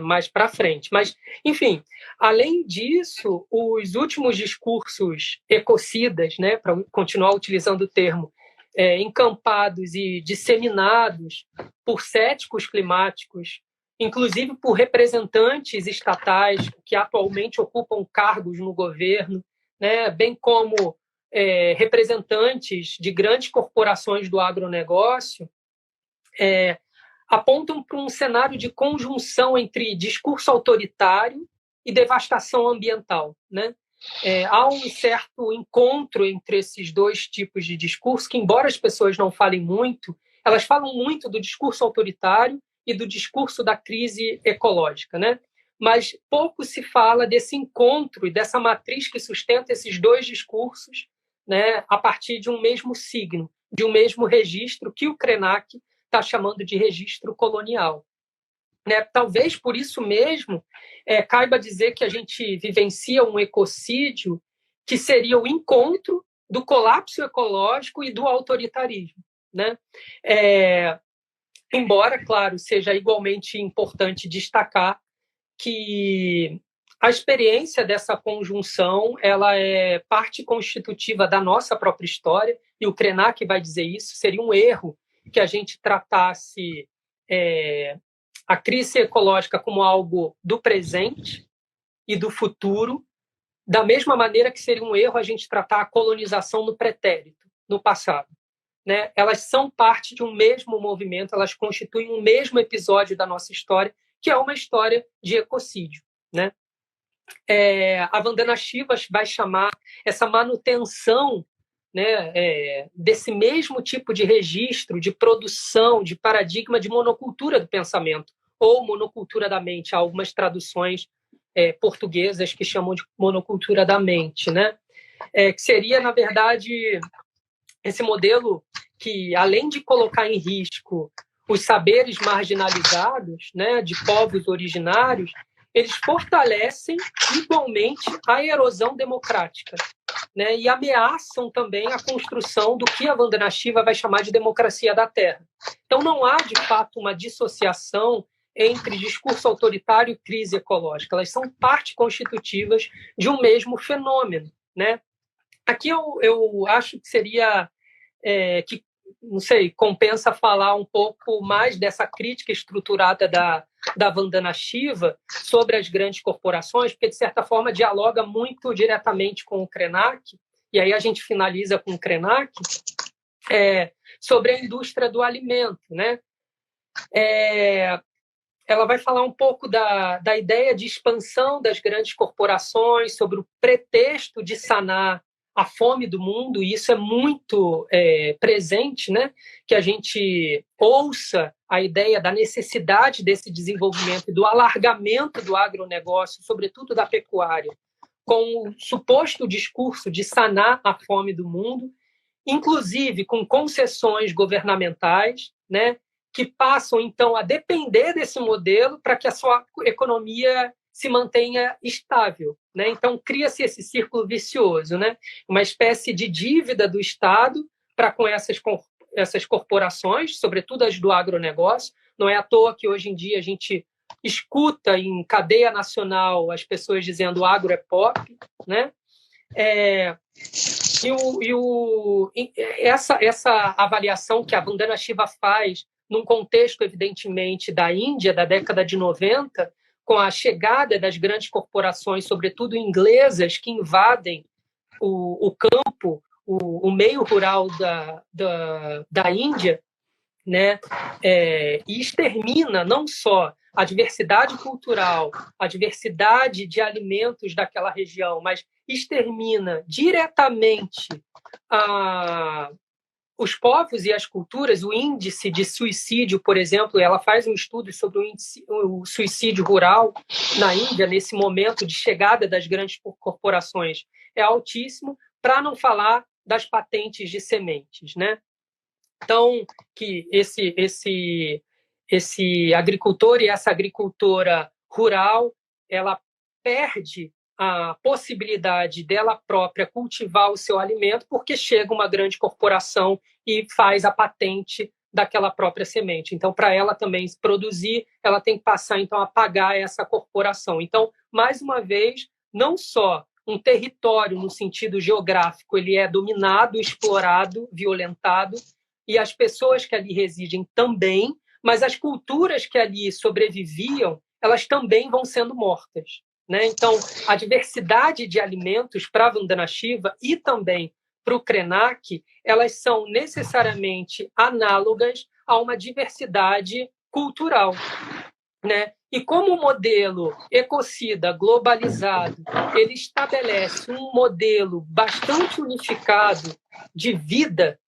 mais para frente. Mas, enfim, além disso, os últimos discursos ecocidas, né, para continuar utilizando o termo, encampados e disseminados por céticos climáticos, inclusive por representantes estatais que atualmente ocupam cargos no governo, né, bem como representantes de grandes corporações do agronegócio, apontam para um cenário de conjunção entre discurso autoritário e devastação ambiental, né? Há um certo encontro entre esses dois tipos de discurso que, embora as pessoas não falem muito, elas falam muito do discurso autoritário e do discurso da crise ecológica, né? Mas pouco se fala desse encontro e dessa matriz que sustenta esses dois discursos, né, a partir de um mesmo signo, de um mesmo registro que o Krenak está chamando de registro colonial. Né? Talvez por isso mesmo caiba dizer que a gente vivencia um ecocídio que seria o encontro do colapso ecológico e do autoritarismo. Né? Embora, claro, seja igualmente importante destacar que a experiência dessa conjunção, ela é parte constitutiva da nossa própria história, e o Krenak vai dizer isso. Seria um erro que a gente tratasse a crise ecológica como algo do presente e do futuro, da mesma maneira que seria um erro a gente tratar a colonização no pretérito, no passado. Né? Elas são parte de um mesmo movimento, elas constituem um mesmo episódio da nossa história, que é uma história de ecocídio. Né? A Vandana Shiva vai chamar essa manutenção, né, desse mesmo tipo de registro, de produção, de paradigma de monocultura do pensamento, ou monocultura da mente. Há algumas traduções portuguesas que chamam de monocultura da mente, né? Que seria, na verdade, esse modelo que, além de colocar em risco os saberes marginalizados, né, de povos originários, eles fortalecem igualmente a erosão democrática, né, e ameaçam também a construção do que a Vandana Shiva vai chamar de democracia da terra. Então, não há, de fato, uma dissociação entre discurso autoritário e crise ecológica. Elas são parte constitutivas de um mesmo fenômeno. Né? Aqui eu acho que seria que, não sei, compensa falar um pouco mais dessa crítica estruturada da Vandana Shiva sobre as grandes corporações, porque, de certa forma, dialoga muito diretamente com o Krenak, e aí a gente finaliza com o Krenak, sobre a indústria do alimento. Né? Ela vai falar um pouco da ideia de expansão das grandes corporações, sobre o pretexto de sanar a fome do mundo, e isso é muito presente, né? Que a gente ouça a ideia da necessidade desse desenvolvimento e do alargamento do agronegócio, sobretudo da pecuária, com o suposto discurso de sanar a fome do mundo, inclusive com concessões governamentais, né? Que passam, então, a depender desse modelo para que a sua economia se mantenha estável. Né? Então, cria-se esse círculo vicioso, né? Uma espécie de dívida do Estado para com essas corporações, sobretudo as do agronegócio. Não é à toa que, hoje em dia, a gente escuta em cadeia nacional as pessoas dizendo o agro é pop. Né? Essa avaliação que a Vandana Shiva faz num contexto, evidentemente, da Índia, da década de 90, com a chegada das grandes corporações, sobretudo inglesas, que invadem o campo, o meio rural da Índia, né? E extermina não só a diversidade cultural, a diversidade de alimentos daquela região, mas extermina diretamente os povos e as culturas. O índice de suicídio, por exemplo, ela faz um estudo sobre o suicídio rural na Índia, nesse momento de chegada das grandes corporações, é altíssimo, para não falar das patentes de sementes. Né? Então, que esse agricultor e essa agricultora rural, ela perde a possibilidade dela própria cultivar o seu alimento, porque chega uma grande corporação e faz a patente daquela própria semente. Então, para ela também produzir, ela tem que passar, então, a pagar essa corporação. Então, mais uma vez, não só um território no sentido geográfico, ele é dominado, explorado, violentado, e as pessoas que ali residem também, mas as culturas que ali sobreviviam, elas também vão sendo mortas. Né? Então, a diversidade de alimentos para a Vandana Shiva e também para o Krenak, elas são necessariamente análogas a uma diversidade cultural. Né? E como o modelo ecocida globalizado, ele estabelece um modelo bastante unificado de vida,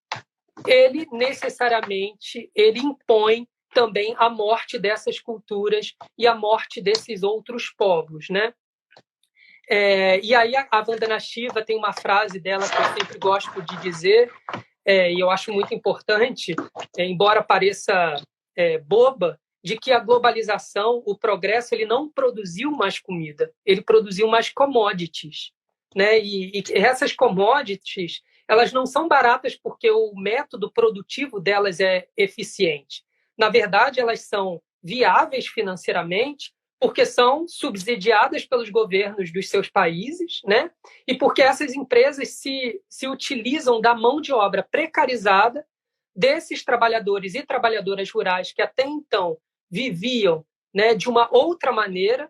ele necessariamente impõe também a morte dessas culturas e a morte desses outros povos. Né? E aí a Vandana Shiva tem uma frase dela que eu sempre gosto de dizer, e eu acho muito importante, embora pareça boba, de que a globalização, o progresso, ele não produziu mais comida, ele produziu mais commodities. Né? E essas commodities, elas não são baratas porque o método produtivo delas é eficiente. Na verdade, elas são viáveis financeiramente porque são subsidiadas pelos governos dos seus países, né? E porque essas empresas se utilizam da mão de obra precarizada desses trabalhadores e trabalhadoras rurais que até então viviam, né, de uma outra maneira.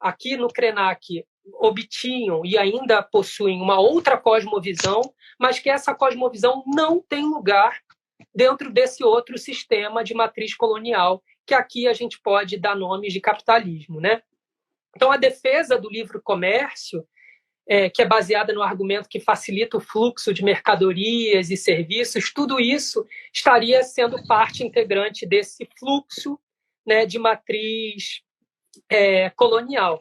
Aqui no Krenak obtinham e ainda possuem uma outra cosmovisão, mas que essa cosmovisão não tem lugar dentro desse outro sistema de matriz colonial, que aqui a gente pode dar nomes de capitalismo, né? Então, a defesa do livre comércio, que é baseada no argumento que facilita o fluxo de mercadorias e serviços, tudo isso estaria sendo parte integrante desse fluxo, né, de matriz colonial.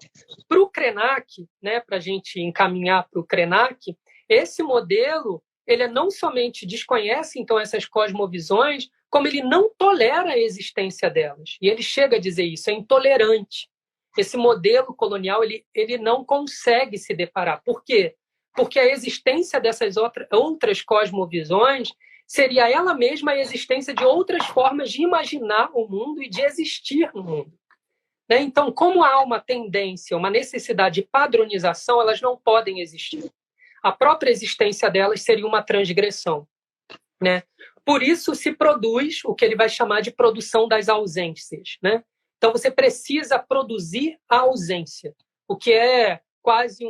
Para o Krenak, né, para a gente encaminhar para o Krenak, esse modelo ele não somente desconhece então essas cosmovisões, como ele não tolera a existência delas. E ele chega a dizer isso, é intolerante. Esse modelo colonial ele não consegue se deparar. Por quê? Porque a existência dessas outras cosmovisões seria ela mesma a existência de outras formas de imaginar o mundo e de existir no mundo. Então, como há uma tendência, uma necessidade de padronização, elas não podem existir. A própria existência delas seria uma transgressão, né? Por isso se produz o que ele vai chamar de produção das ausências, né? Então, você precisa produzir a ausência, o que é quase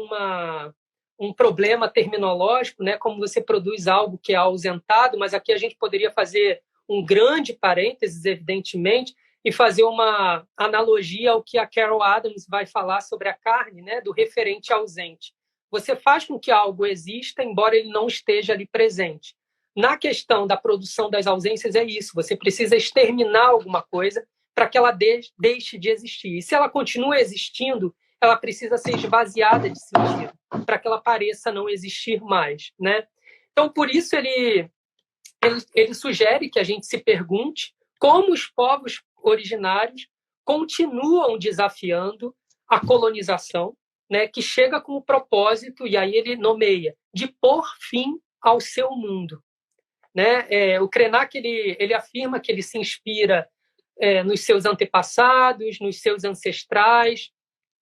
um problema terminológico, né? Como você produz algo que é ausentado, mas aqui a gente poderia fazer um grande parênteses, evidentemente, e fazer uma analogia ao que a Carol Adams vai falar sobre a carne, né? Do referente ausente. Você faz com que algo exista, embora ele não esteja ali presente. Na questão da produção das ausências é isso, você precisa exterminar alguma coisa para que ela deixe de existir. E se ela continua existindo, ela precisa ser esvaziada de sentido, para que ela pareça não existir mais, né? Então, por isso, ele sugere que a gente se pergunte como os povos originários continuam desafiando a colonização, né, que chega com o propósito, e aí ele nomeia, de pôr fim ao seu mundo. Né? O Krenak ele afirma que ele se inspira nos seus antepassados, nos seus ancestrais,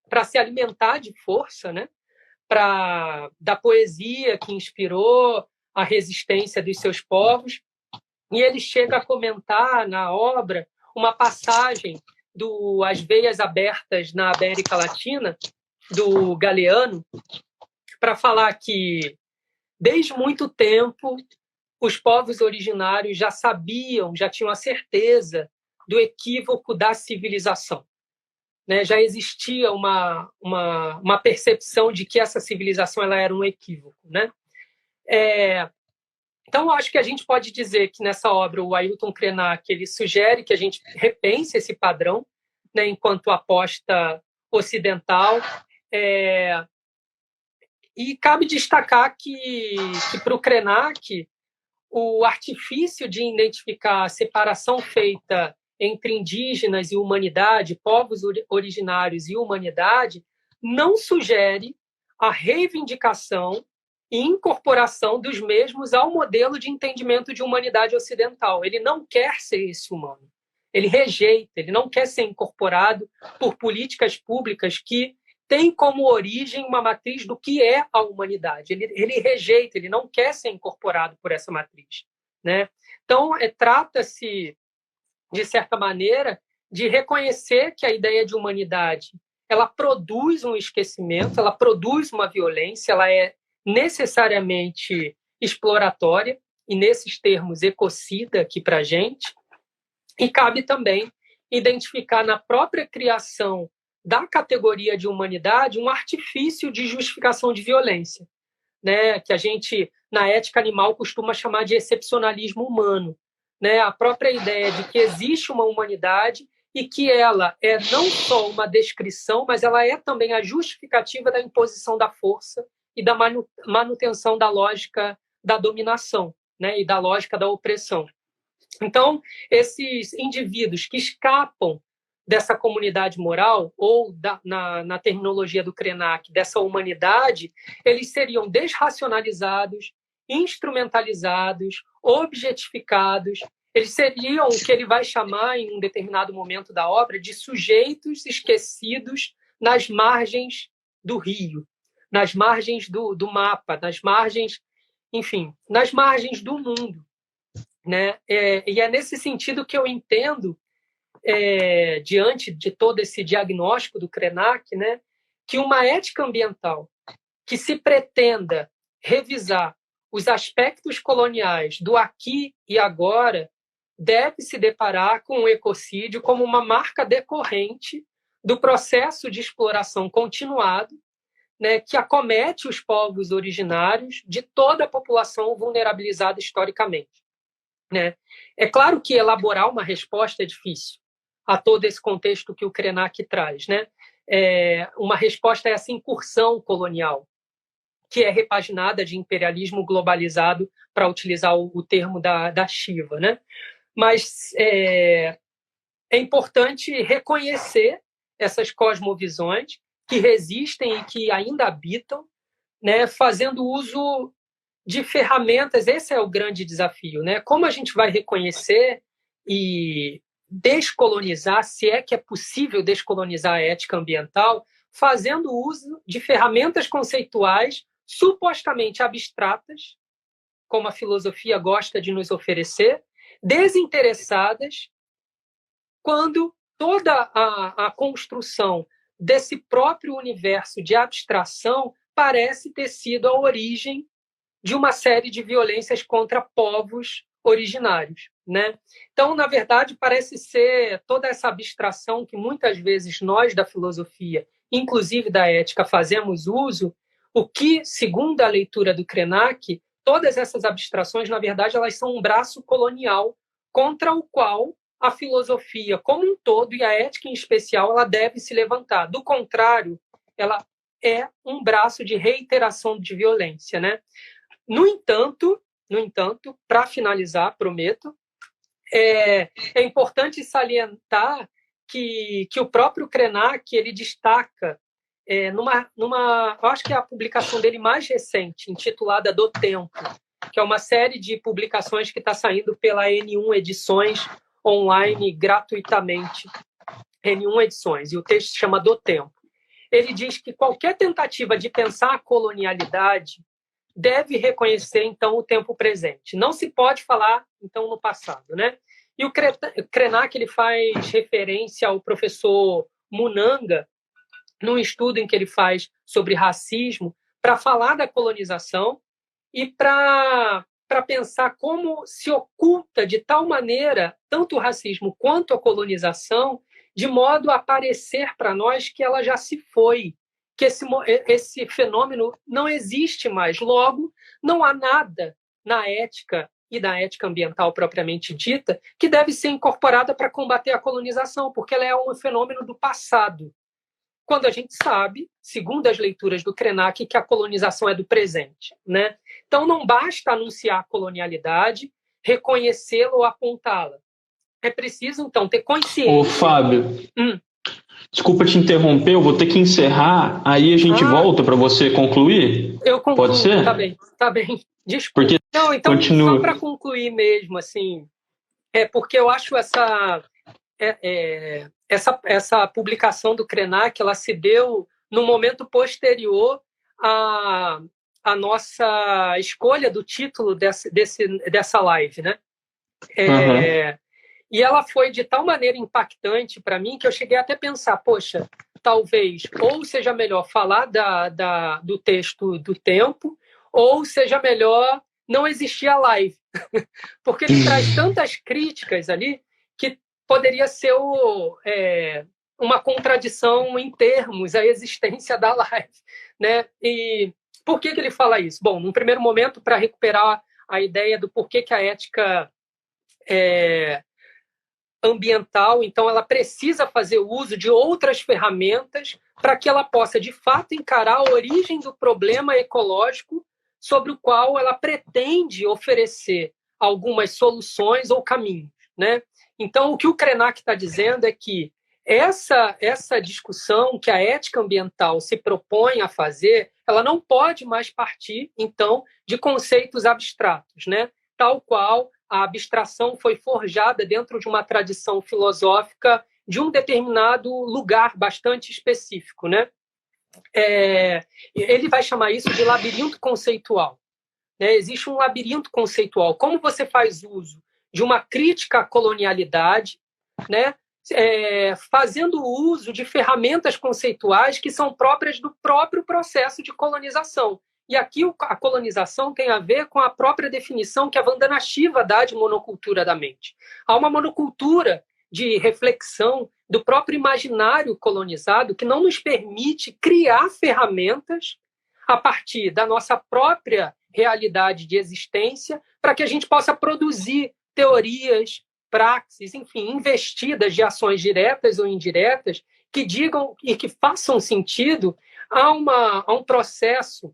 para se alimentar de força, né? Da poesia que inspirou a resistência dos seus povos. E ele chega a comentar na obra uma passagem do As Veias Abertas na América Latina, do Galeano, para falar que, desde muito tempo, os povos originários já sabiam, já tinham a certeza do equívoco da civilização. Né? Já existia uma percepção de que essa civilização ela era um equívoco. Né? Então, acho que a gente pode dizer que nessa obra o Ailton Krenak ele sugere que a gente repense esse padrão, né, enquanto aposta ocidental. E cabe destacar que para o Krenak, o artifício de identificar a separação feita entre indígenas e humanidade, povos originários e humanidade, não sugere a reivindicação e incorporação dos mesmos ao modelo de entendimento de humanidade ocidental. Ele não quer ser esse humano. Ele rejeita, ele não quer ser incorporado por políticas públicas que têm como origem uma matriz do que é a humanidade. Ele rejeita, ele não quer ser incorporado por essa matriz. Né? Então, trata-se, de certa maneira, de reconhecer que a ideia de humanidade ela produz um esquecimento, ela produz uma violência, ela é necessariamente exploratória, e nesses termos ecocida aqui para a gente, e cabe também identificar na própria criação da categoria de humanidade um artifício de justificação de violência, né? Que a gente, na ética animal, costuma chamar de excepcionalismo humano. Né? A própria ideia de que existe uma humanidade e que ela é não só uma descrição, mas ela é também a justificativa da imposição da força e da manutenção da lógica da dominação, né? E da lógica da opressão. Então, esses indivíduos que escapam dessa comunidade moral, ou na terminologia do Krenak, dessa humanidade, eles seriam desracionalizados, instrumentalizados, objetificados, Eles seriam o que ele vai chamar, em um determinado momento da obra, de sujeitos esquecidos nas margens do rio, nas margens do mapa, nas margens, enfim, nas margens do mundo, né? E é nesse sentido que eu entendo, diante de todo esse diagnóstico do Krenak, né, que uma ética ambiental que se pretenda revisar os aspectos coloniais do aqui e agora deve se deparar com o ecocídio como uma marca decorrente do processo de exploração continuado, né, que acomete os povos originários de toda a população vulnerabilizada historicamente, né? É claro que elaborar uma resposta é difícil a todo esse contexto que o Krenak traz, né? Uma resposta a essa incursão colonial, que é repaginada de imperialismo globalizado, para utilizar o termo da Shiva, né? Mas é importante reconhecer essas cosmovisões que resistem e que ainda habitam, né, fazendo uso de ferramentas. Esse é o grande desafio, né? Como a gente vai reconhecer e descolonizar, se é que é possível descolonizar a ética ambiental, fazendo uso de ferramentas conceituais supostamente abstratas, como a filosofia gosta de nos oferecer, desinteressadas, quando toda a construção desse próprio universo de abstração parece ter sido a origem de uma série de violências contra povos originários, né? Então, na verdade, parece ser toda essa abstração que muitas vezes nós da filosofia, inclusive da ética, fazemos uso, o que, segundo a leitura do Krenak, todas essas abstrações, na verdade, elas são um braço colonial contra o qual a filosofia como um todo e a ética em especial, ela deve se levantar. Do contrário, ela é um braço de reiteração de violência, né? No entanto, para finalizar, prometo, é importante salientar que o próprio Krenak, ele destaca eu acho que é a publicação dele mais recente, intitulada Do Tempo, que é uma série de publicações que está saindo pela N1 Edições online gratuitamente. N1 Edições, e o texto se chama Do Tempo. Ele diz que qualquer tentativa de pensar a colonialidade deve reconhecer, então, o tempo presente. Não se pode falar, então, no passado, né? E o Krenak, ele faz referência ao professor Munanga, num estudo em que ele faz sobre racismo, para falar da colonização e para pensar como se oculta de tal maneira tanto o racismo quanto a colonização, de modo a parecer para nós que ela já se foi, que esse fenômeno não existe mais. Logo, não há nada na ética e da ética ambiental propriamente dita que deve ser incorporada para combater a colonização, porque ela é um fenômeno do passado, quando a gente sabe, segundo as leituras do Krenak, que a colonização é do presente, né? Então, não basta anunciar a colonialidade, reconhecê-la ou apontá-la. É preciso, então, ter consciência. Ô, Fábio, desculpa te interromper, eu vou ter que encerrar, aí a gente volta para você concluir? Eu concluo, pode ser? Tá bem. Desculpa. Porque não, então, continua. Só para concluir mesmo, assim, porque eu acho essa publicação do Krenak, ela se deu no momento posterior à nossa escolha do título dessa live, né? E ela foi de tal maneira impactante para mim que eu cheguei até a pensar, poxa, talvez ou seja melhor falar do texto do tempo, ou seja melhor não existir a live, porque ele traz tantas críticas ali que poderia ser uma contradição em termos a existência da live, né? E por que ele fala isso? Bom, num primeiro momento, para recuperar a ideia do porquê que a ética ambiental, então, ela precisa fazer uso de outras ferramentas para que ela possa, de fato, encarar a origem do problema ecológico sobre o qual ela pretende oferecer algumas soluções ou caminhos, né? Então, o que o Krenak está dizendo é que essa discussão que a ética ambiental se propõe a fazer, ela não pode mais partir, então, de conceitos abstratos, né? Tal qual a abstração foi forjada dentro de uma tradição filosófica de um determinado lugar bastante específico, né? Ele vai chamar isso de labirinto conceitual. Né? Existe um labirinto conceitual. Como você faz uso de uma crítica à colonialidade, né? Fazendo uso de ferramentas conceituais que são próprias do próprio processo de colonização. E aqui a colonização tem a ver com a própria definição que a Vandana Shiva dá de monocultura da mente. Há uma monocultura de reflexão do próprio imaginário colonizado que não nos permite criar ferramentas a partir da nossa própria realidade de existência para que a gente possa produzir teorias, praxis, enfim, investidas de ações diretas ou indiretas que digam e que façam sentido a um processo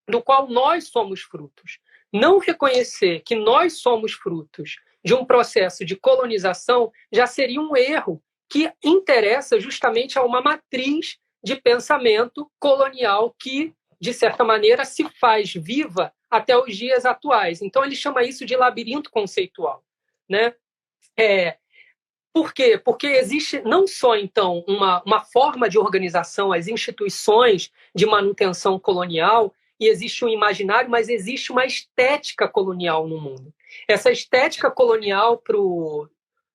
do qual nós somos frutos. Não reconhecer que nós somos frutos de um processo de colonização já seria um erro que interessa justamente a uma matriz de pensamento colonial que, de certa maneira, se faz viva até os dias atuais. Então, ele chama isso de labirinto conceitual, né? Por quê? Porque existe não só, então, uma forma de organização, as instituições de manutenção colonial, e existe um imaginário, mas existe uma estética colonial no mundo. Essa estética colonial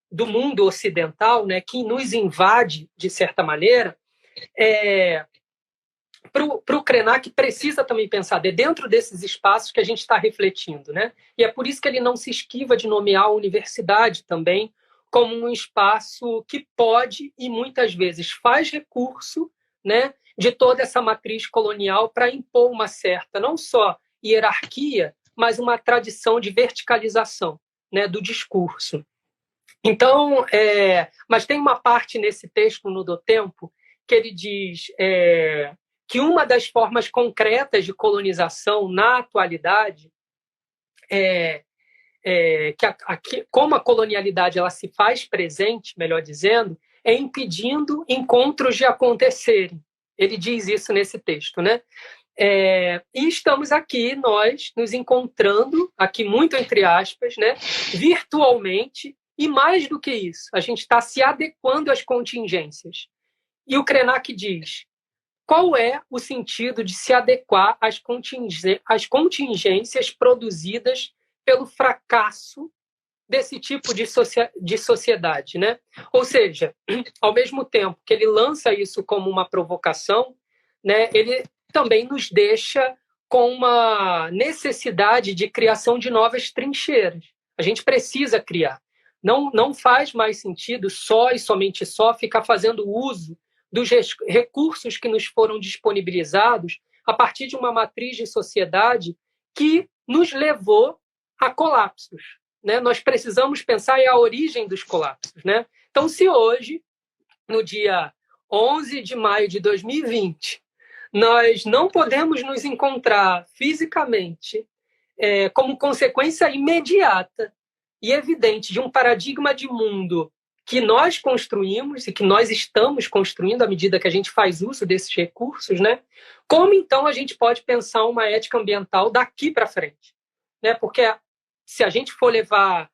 do mundo ocidental, né, que nos invade, de certa maneira, para o Krenak precisa também pensar dentro desses espaços que a gente está refletindo, né? E é por isso que ele não se esquiva de nomear a universidade também como um espaço que pode e muitas vezes faz recurso, né, de toda essa matriz colonial para impor uma certa, não só hierarquia, mas uma tradição de verticalização, né, do discurso. Então, mas tem uma parte nesse texto no Do Tempo que ele diz que uma das formas concretas de colonização na atualidade como a colonialidade ela se faz presente, melhor dizendo, é impedindo encontros de acontecerem. Ele diz isso nesse texto, né? E estamos aqui, nós, nos encontrando, aqui muito entre aspas, né, virtualmente, e mais do que isso, a gente está se adequando às contingências. E o Krenak diz, qual é o sentido de se adequar às contingências produzidas pelo fracasso desse tipo de sociedade, né? Ou seja, ao mesmo tempo que ele lança isso como uma provocação, né, ele também nos deixa com uma necessidade de criação de novas trincheiras. A gente precisa criar. Não faz mais sentido só e somente só ficar fazendo uso dos recursos que nos foram disponibilizados a partir de uma matriz de sociedade que nos levou a colapsos, né? Nós precisamos pensar a origem dos colapsos, né? Então, se hoje, no dia 11 de maio de 2020, nós não podemos nos encontrar fisicamente como consequência imediata e evidente de um paradigma de mundo que nós construímos e que nós estamos construindo à medida que a gente faz uso desses recursos, né? Como, então, a gente pode pensar uma ética ambiental daqui para frente? Né? Porque se a gente for levar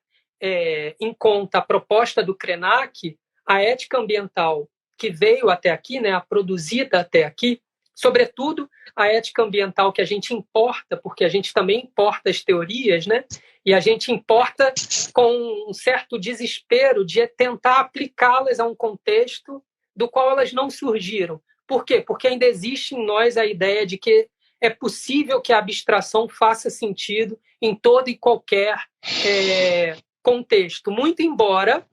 em conta a proposta do Krenak, a ética ambiental que veio até aqui, né, a produzida até aqui, sobretudo a ética ambiental que a gente importa, porque a gente também importa as teorias, né, e a gente importa com um certo desespero de tentar aplicá-las a um contexto do qual elas não surgiram. Por quê? Porque ainda existe em nós a ideia de que é possível que a abstração faça sentido em todo e qualquer contexto. Muito embora,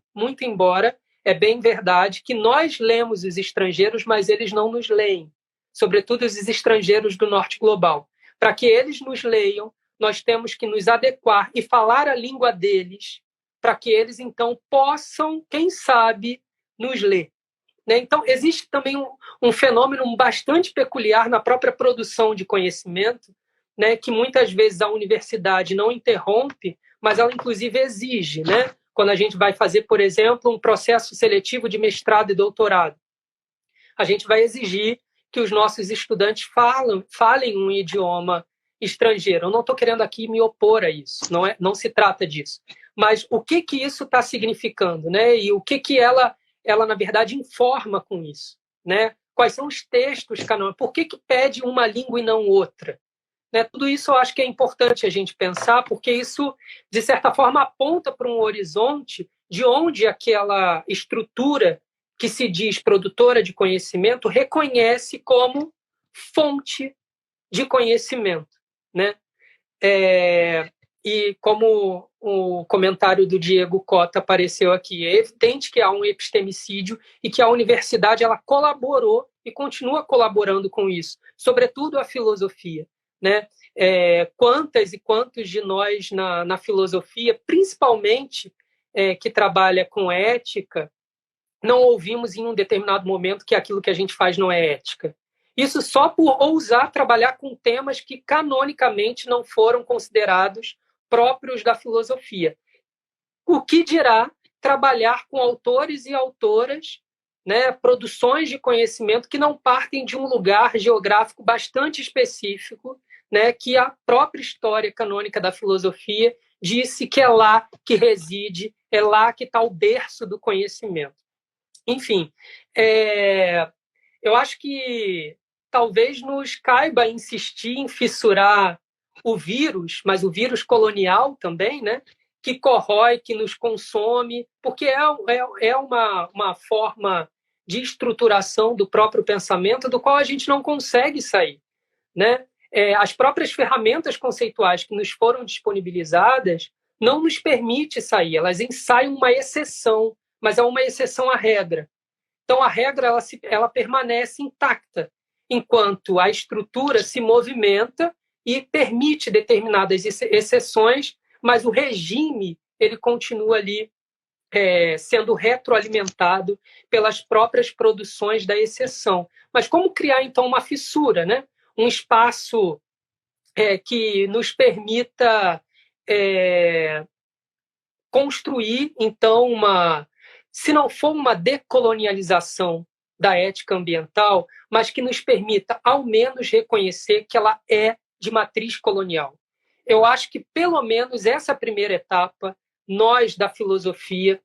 é bem verdade que nós lemos os estrangeiros, mas eles não nos leem, sobretudo os estrangeiros do norte global. Para que eles nos leiam, nós temos que nos adequar e falar a língua deles, para que eles, então, possam, quem sabe, nos ler. Né? Então, existe também um fenômeno bastante peculiar na própria produção de conhecimento, né, que muitas vezes a universidade não interrompe, mas ela, inclusive, exige. Né? Quando a gente vai fazer, por exemplo, um processo seletivo de mestrado e doutorado, a gente vai exigir que os nossos estudantes falem um idioma estrangeiro. Eu não estou querendo aqui me opor a isso, não se trata disso. mas o que isso está significando, né? E o que ela, na verdade, informa com isso, né? Quais são os textos canônicos? Por que pede uma língua e não outra? Né? Tudo isso eu acho que é importante a gente pensar, porque isso, de certa forma, aponta para um horizonte de onde aquela estrutura que se diz produtora de conhecimento reconhece como fonte de conhecimento, né? E como o comentário do Diego Cota apareceu aqui, é evidente que há um epistemicídio e que a universidade ela colaborou e continua colaborando com isso, sobretudo a filosofia, né? Quantas e quantos de nós na filosofia, principalmente que trabalha com ética, não ouvimos em um determinado momento que aquilo que a gente faz não é ética. Isso só por ousar trabalhar com temas que canonicamente não foram considerados próprios da filosofia. O que dirá trabalhar com autores e autoras, né, produções de conhecimento que não partem de um lugar geográfico bastante específico, né, que a própria história canônica da filosofia disse que é lá que reside, é lá que está o berço do conhecimento. Enfim, eu acho que talvez nos caiba insistir em fissurar o vírus, mas o vírus colonial também, né? Que corrói, que nos consome, porque é uma forma de estruturação do próprio pensamento do qual a gente não consegue sair, né? As próprias ferramentas conceituais que nos foram disponibilizadas não nos permite sair, elas ensaiam uma exceção, mas é uma exceção à regra. Então, a regra ela permanece intacta, enquanto a estrutura se movimenta e permite determinadas exceções, mas o regime ele continua ali sendo retroalimentado pelas próprias produções da exceção. Mas como criar, então, uma fissura, né? Um espaço que nos permita construir, então, se não for uma decolonialização da ética ambiental, mas que nos permita, ao menos, reconhecer que ela é de matriz colonial. Eu acho que, pelo menos, essa primeira etapa, nós da filosofia,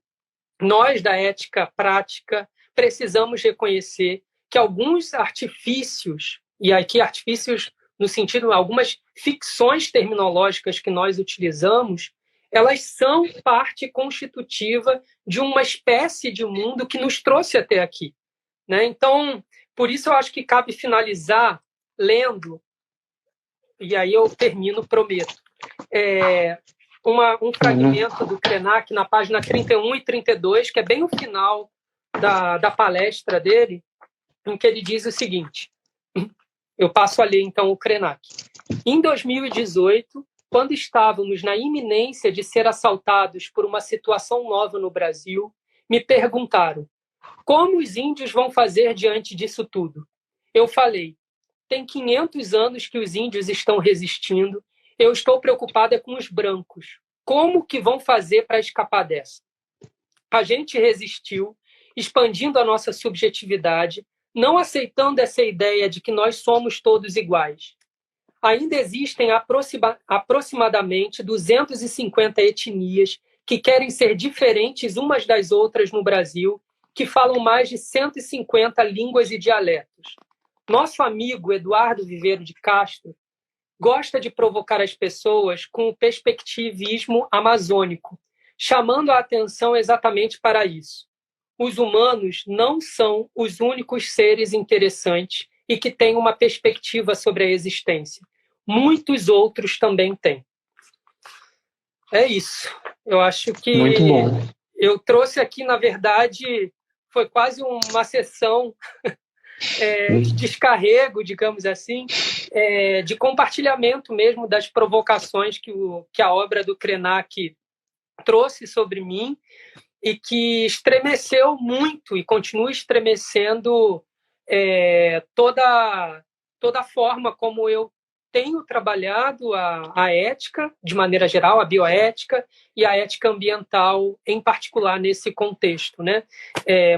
nós da ética prática, precisamos reconhecer que alguns artifícios, e aqui artifícios no sentido, algumas ficções terminológicas que nós utilizamos, elas são parte constitutiva de uma espécie de mundo que nos trouxe até aqui, né? Então, por isso eu acho que cabe finalizar lendo, e aí eu termino, prometo, um fragmento do Krenak na página 31 e 32, que é bem o final da palestra dele, em que ele diz o seguinte, eu passo a ler então o Krenak. Em 2018, quando estávamos na iminência de ser assaltados por uma situação nova no Brasil, me perguntaram: como os índios vão fazer diante disso tudo? Eu falei: tem 500 anos que os índios estão resistindo, eu estou preocupada com os brancos. Como que vão fazer para escapar dessa? A gente resistiu, expandindo a nossa subjetividade, não aceitando essa ideia de que nós somos todos iguais. Ainda existem aproximadamente 250 etnias que querem ser diferentes umas das outras no Brasil, que falam mais de 150 línguas e dialetos. Nosso amigo Eduardo Viveiro de Castro gosta de provocar as pessoas com o perspectivismo amazônico, chamando a atenção exatamente para isso. Os humanos não são os únicos seres interessantes e que têm uma perspectiva sobre a existência. Muitos outros também têm. É isso. Eu acho que muito bom. Eu trouxe aqui, na verdade, foi quase uma sessão de descarrego, digamos assim, de compartilhamento mesmo das provocações que a obra do Krenak trouxe sobre mim e que estremeceu muito e continua estremecendo toda a forma como eu tenho trabalhado a ética, de maneira geral, a bioética e a ética ambiental, em particular, nesse contexto, né?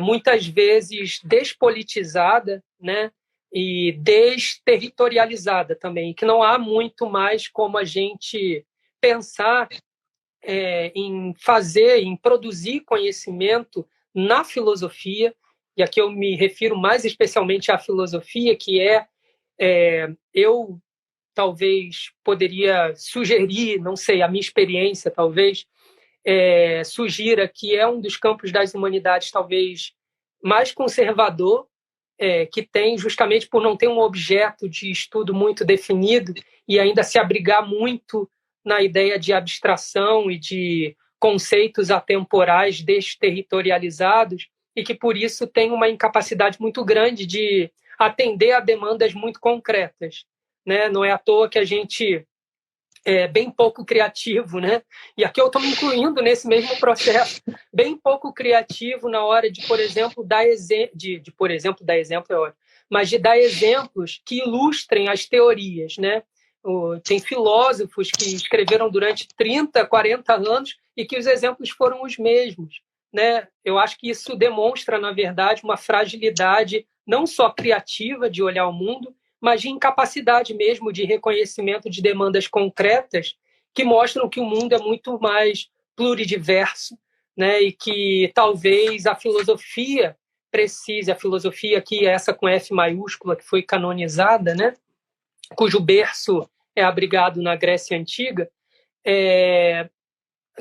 Muitas vezes despolitizada, né? E desterritorializada também, que não há muito mais como a gente pensar em fazer, em produzir conhecimento na filosofia, e aqui eu me refiro mais especialmente à filosofia, que eu talvez poderia sugerir, não sei, a minha experiência talvez sugira que é um dos campos das humanidades talvez mais conservador, que tem, justamente por não ter um objeto de estudo muito definido e ainda se abrigar muito na ideia de abstração e de conceitos atemporais desterritorializados, e que, por isso, tem uma incapacidade muito grande de atender a demandas muito concretas. Né? Não é à toa que a gente bem pouco criativo, né? E aqui eu estou me incluindo nesse mesmo processo, bem pouco criativo na hora de, por exemplo, dar exemplo, por exemplo, dar exemplo é ótimo, mas de dar exemplos que ilustrem as teorias, né? Tem filósofos que escreveram durante 30, 40 anos e que os exemplos foram os mesmos, né? Eu acho que isso demonstra, na verdade, uma fragilidade não só criativa de olhar o mundo, mas de incapacidade mesmo de reconhecimento de demandas concretas que mostram que o mundo é muito mais pluridiverso, né? E que talvez a filosofia precise, a filosofia que é essa com F maiúscula, que foi canonizada, né? Cujo berço é abrigado na Grécia Antiga,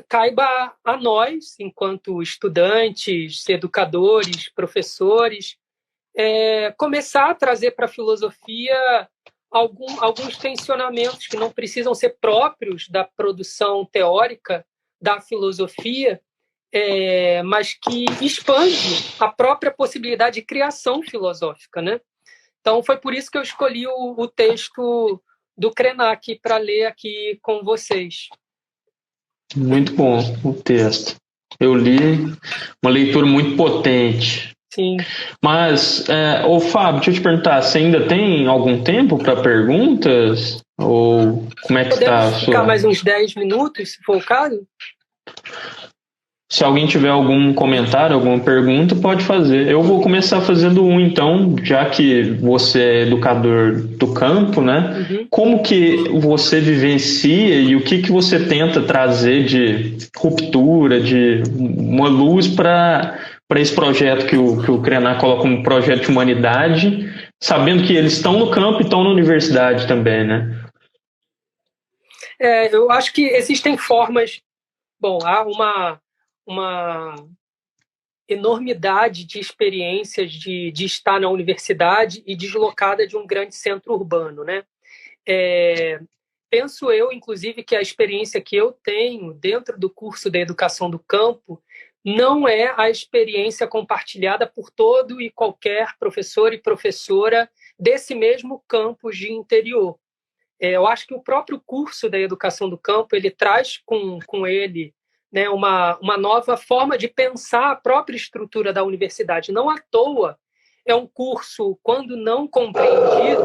caiba a nós, enquanto estudantes, educadores, professores, começar a trazer para a filosofia alguns tensionamentos que não precisam ser próprios da produção teórica da filosofia, mas que expande a própria possibilidade de criação filosófica, né? Então, foi por isso que eu escolhi o texto do Krenak para ler aqui com vocês. Muito bom o texto. Eu li, uma leitura muito potente. Sim. Mas, Fábio, deixa eu te perguntar, você ainda tem algum tempo para perguntas? Ou como é que está a sua... Podemos ficar mais uns 10 minutos, se for o caso? Se alguém tiver algum comentário, alguma pergunta, pode fazer. Eu vou começar fazendo então, já que você é educador do campo, né? Uhum. Como que você vivencia e o que você tenta trazer de ruptura, de uma luz para esse projeto que o Krenak coloca como projeto de humanidade, sabendo que eles estão no campo e estão na universidade também, né? Eu acho que existem formas... Bom, há uma enormidade de experiências de estar na universidade e deslocada de um grande centro urbano, né? Penso eu, inclusive, que a experiência que eu tenho dentro do curso da educação do campo não é a experiência compartilhada por todo e qualquer professor e professora desse mesmo campus de interior. Eu acho que o próprio curso da educação do campo ele traz com ele, né, uma nova forma de pensar a própria estrutura da universidade. Não à toa é um curso, quando não compreendido,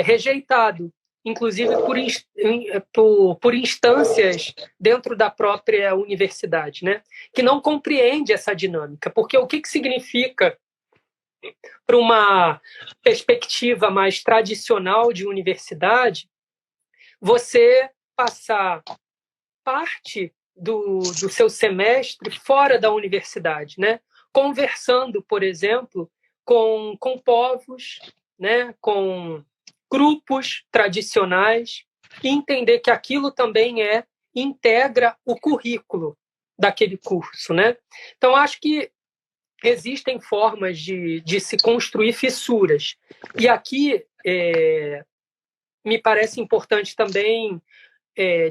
rejeitado, inclusive por instâncias dentro da própria universidade, né, que não compreende essa dinâmica. Porque o que significa, para uma perspectiva mais tradicional de universidade, você passar parte do seu semestre fora da universidade, né? Conversando, por exemplo, com povos, né? Com grupos tradicionais, e entender que aquilo também integra o currículo daquele curso, né? Então, acho que existem formas de se construir fissuras. E aqui me parece importante também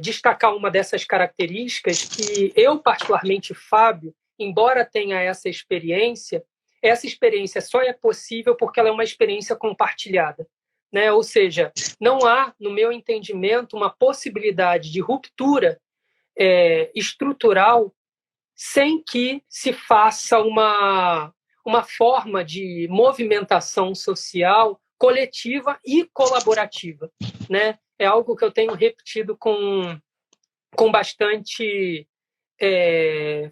destacar uma dessas características que eu, particularmente, Fábio, embora tenha essa experiência só é possível porque ela é uma experiência compartilhada. Né? Ou seja, não há, no meu entendimento, uma possibilidade de ruptura estrutural sem que se faça uma forma de movimentação social coletiva e colaborativa, né? É algo que eu tenho repetido com bastante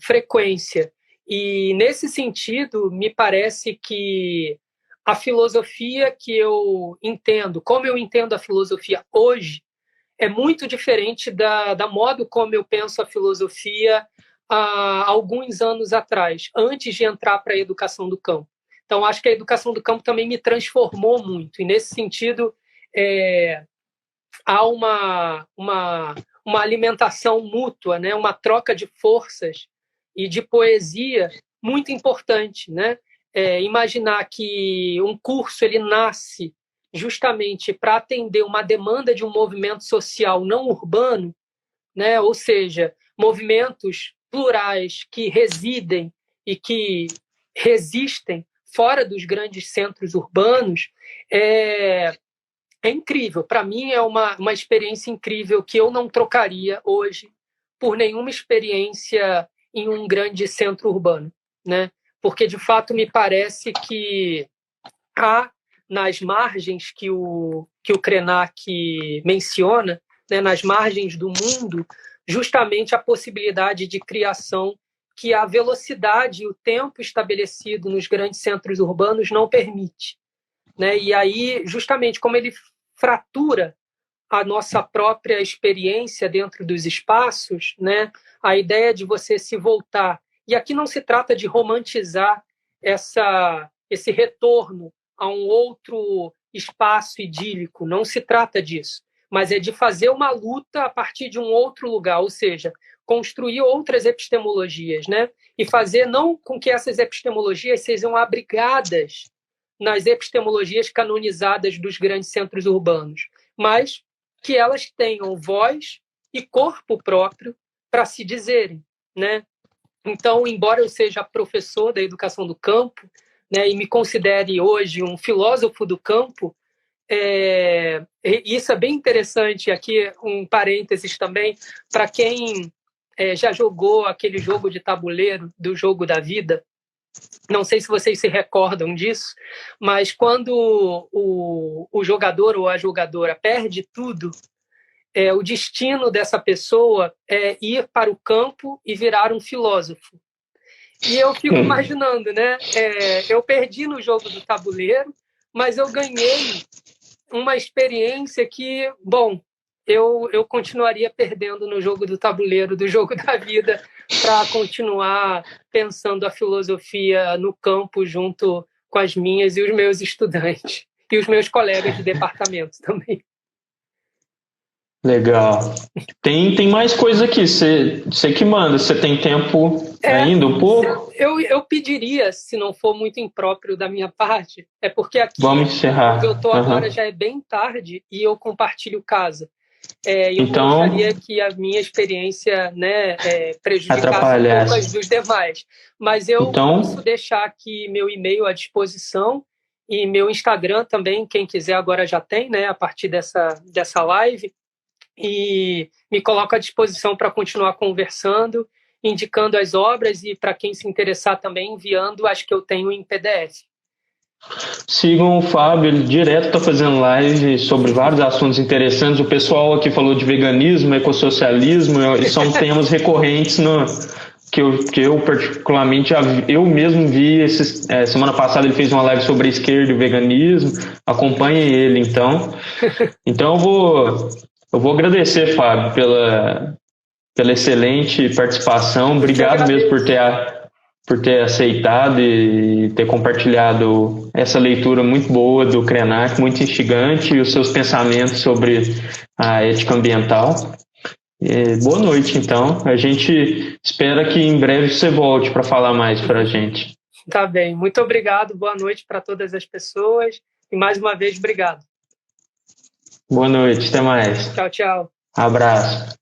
frequência. E, nesse sentido, me parece que a filosofia que eu entendo, como eu entendo a filosofia hoje, é muito diferente da modo como eu penso a filosofia há alguns anos atrás, antes de entrar para a educação do campo. Então, acho que a educação do campo também me transformou muito, e nesse sentido, há uma alimentação mútua, né? Uma troca de forças e de poesia muito importante, né? Imaginar que um curso ele nasce justamente para atender uma demanda de um movimento social não urbano, né? Ou seja, movimentos plurais que residem e que resistem fora dos grandes centros urbanos, é incrível. Para mim, é uma experiência incrível que eu não trocaria hoje por nenhuma experiência em um grande centro urbano, né? Porque, de fato, me parece que há, nas margens que o Krenak menciona, né, nas margens do mundo, justamente a possibilidade de criação que a velocidade e o tempo estabelecido nos grandes centros urbanos não permite, né? E aí, justamente, como ele fratura a nossa própria experiência dentro dos espaços, né? A ideia de você se voltar. E aqui não se trata de romantizar esse retorno a um outro espaço idílico, não se trata disso, mas é de fazer uma luta a partir de um outro lugar, ou seja, construir outras epistemologias, né? E fazer não com que essas epistemologias sejam abrigadas nas epistemologias canonizadas dos grandes centros urbanos, mas que elas tenham voz e corpo próprio para se dizerem, né? Então, embora eu seja professor da educação do campo, né, e me considere hoje um filósofo do campo, isso é bem interessante. Aqui um parênteses também, para quem já jogou aquele jogo de tabuleiro do Jogo da Vida, não sei se vocês se recordam disso, mas quando o jogador ou a jogadora perde tudo, o destino dessa pessoa é ir para o campo e virar um filósofo. E eu fico imaginando, né? Eu perdi no jogo do tabuleiro, mas eu ganhei uma experiência que, bom, eu continuaria perdendo no jogo do tabuleiro, do jogo da vida, para continuar pensando a filosofia no campo junto com as minhas e os meus estudantes e os meus colegas de departamento também. Legal. Tem mais coisa aqui, você que manda. Você tem tempo ainda um pouco? Eu pediria, se não for muito impróprio da minha parte, porque aqui vamos encerrar. Onde eu estou agora já é bem tarde e eu compartilho casa. Eu gostaria que a minha experiência, né, prejudicasse um pouco as dos demais. Mas eu posso deixar aqui meu e-mail à disposição e meu Instagram também, quem quiser agora já tem, né, a partir dessa live. E me coloco à disposição para continuar conversando, indicando as obras e, para quem se interessar também, enviando as que eu tenho em PDF. Sigam o Fábio, ele direto está fazendo live sobre vários assuntos interessantes. O pessoal aqui falou de veganismo, ecossocialismo, e são temas recorrentes que eu particularmente, eu mesmo vi. Semana passada ele fez uma live sobre a esquerda e o veganismo. Acompanhem ele, então. Então eu vou agradecer, Fábio, pela excelente participação. Obrigado mesmo por ter aceitado e ter compartilhado essa leitura muito boa do Krenak, muito instigante, e os seus pensamentos sobre a ética ambiental. Boa noite, então. A gente espera que em breve você volte para falar mais para a gente. Tá bem. Muito obrigado. Boa noite para todas as pessoas. E mais uma vez, obrigado. Boa noite. Até mais. Tchau, tchau. Abraço.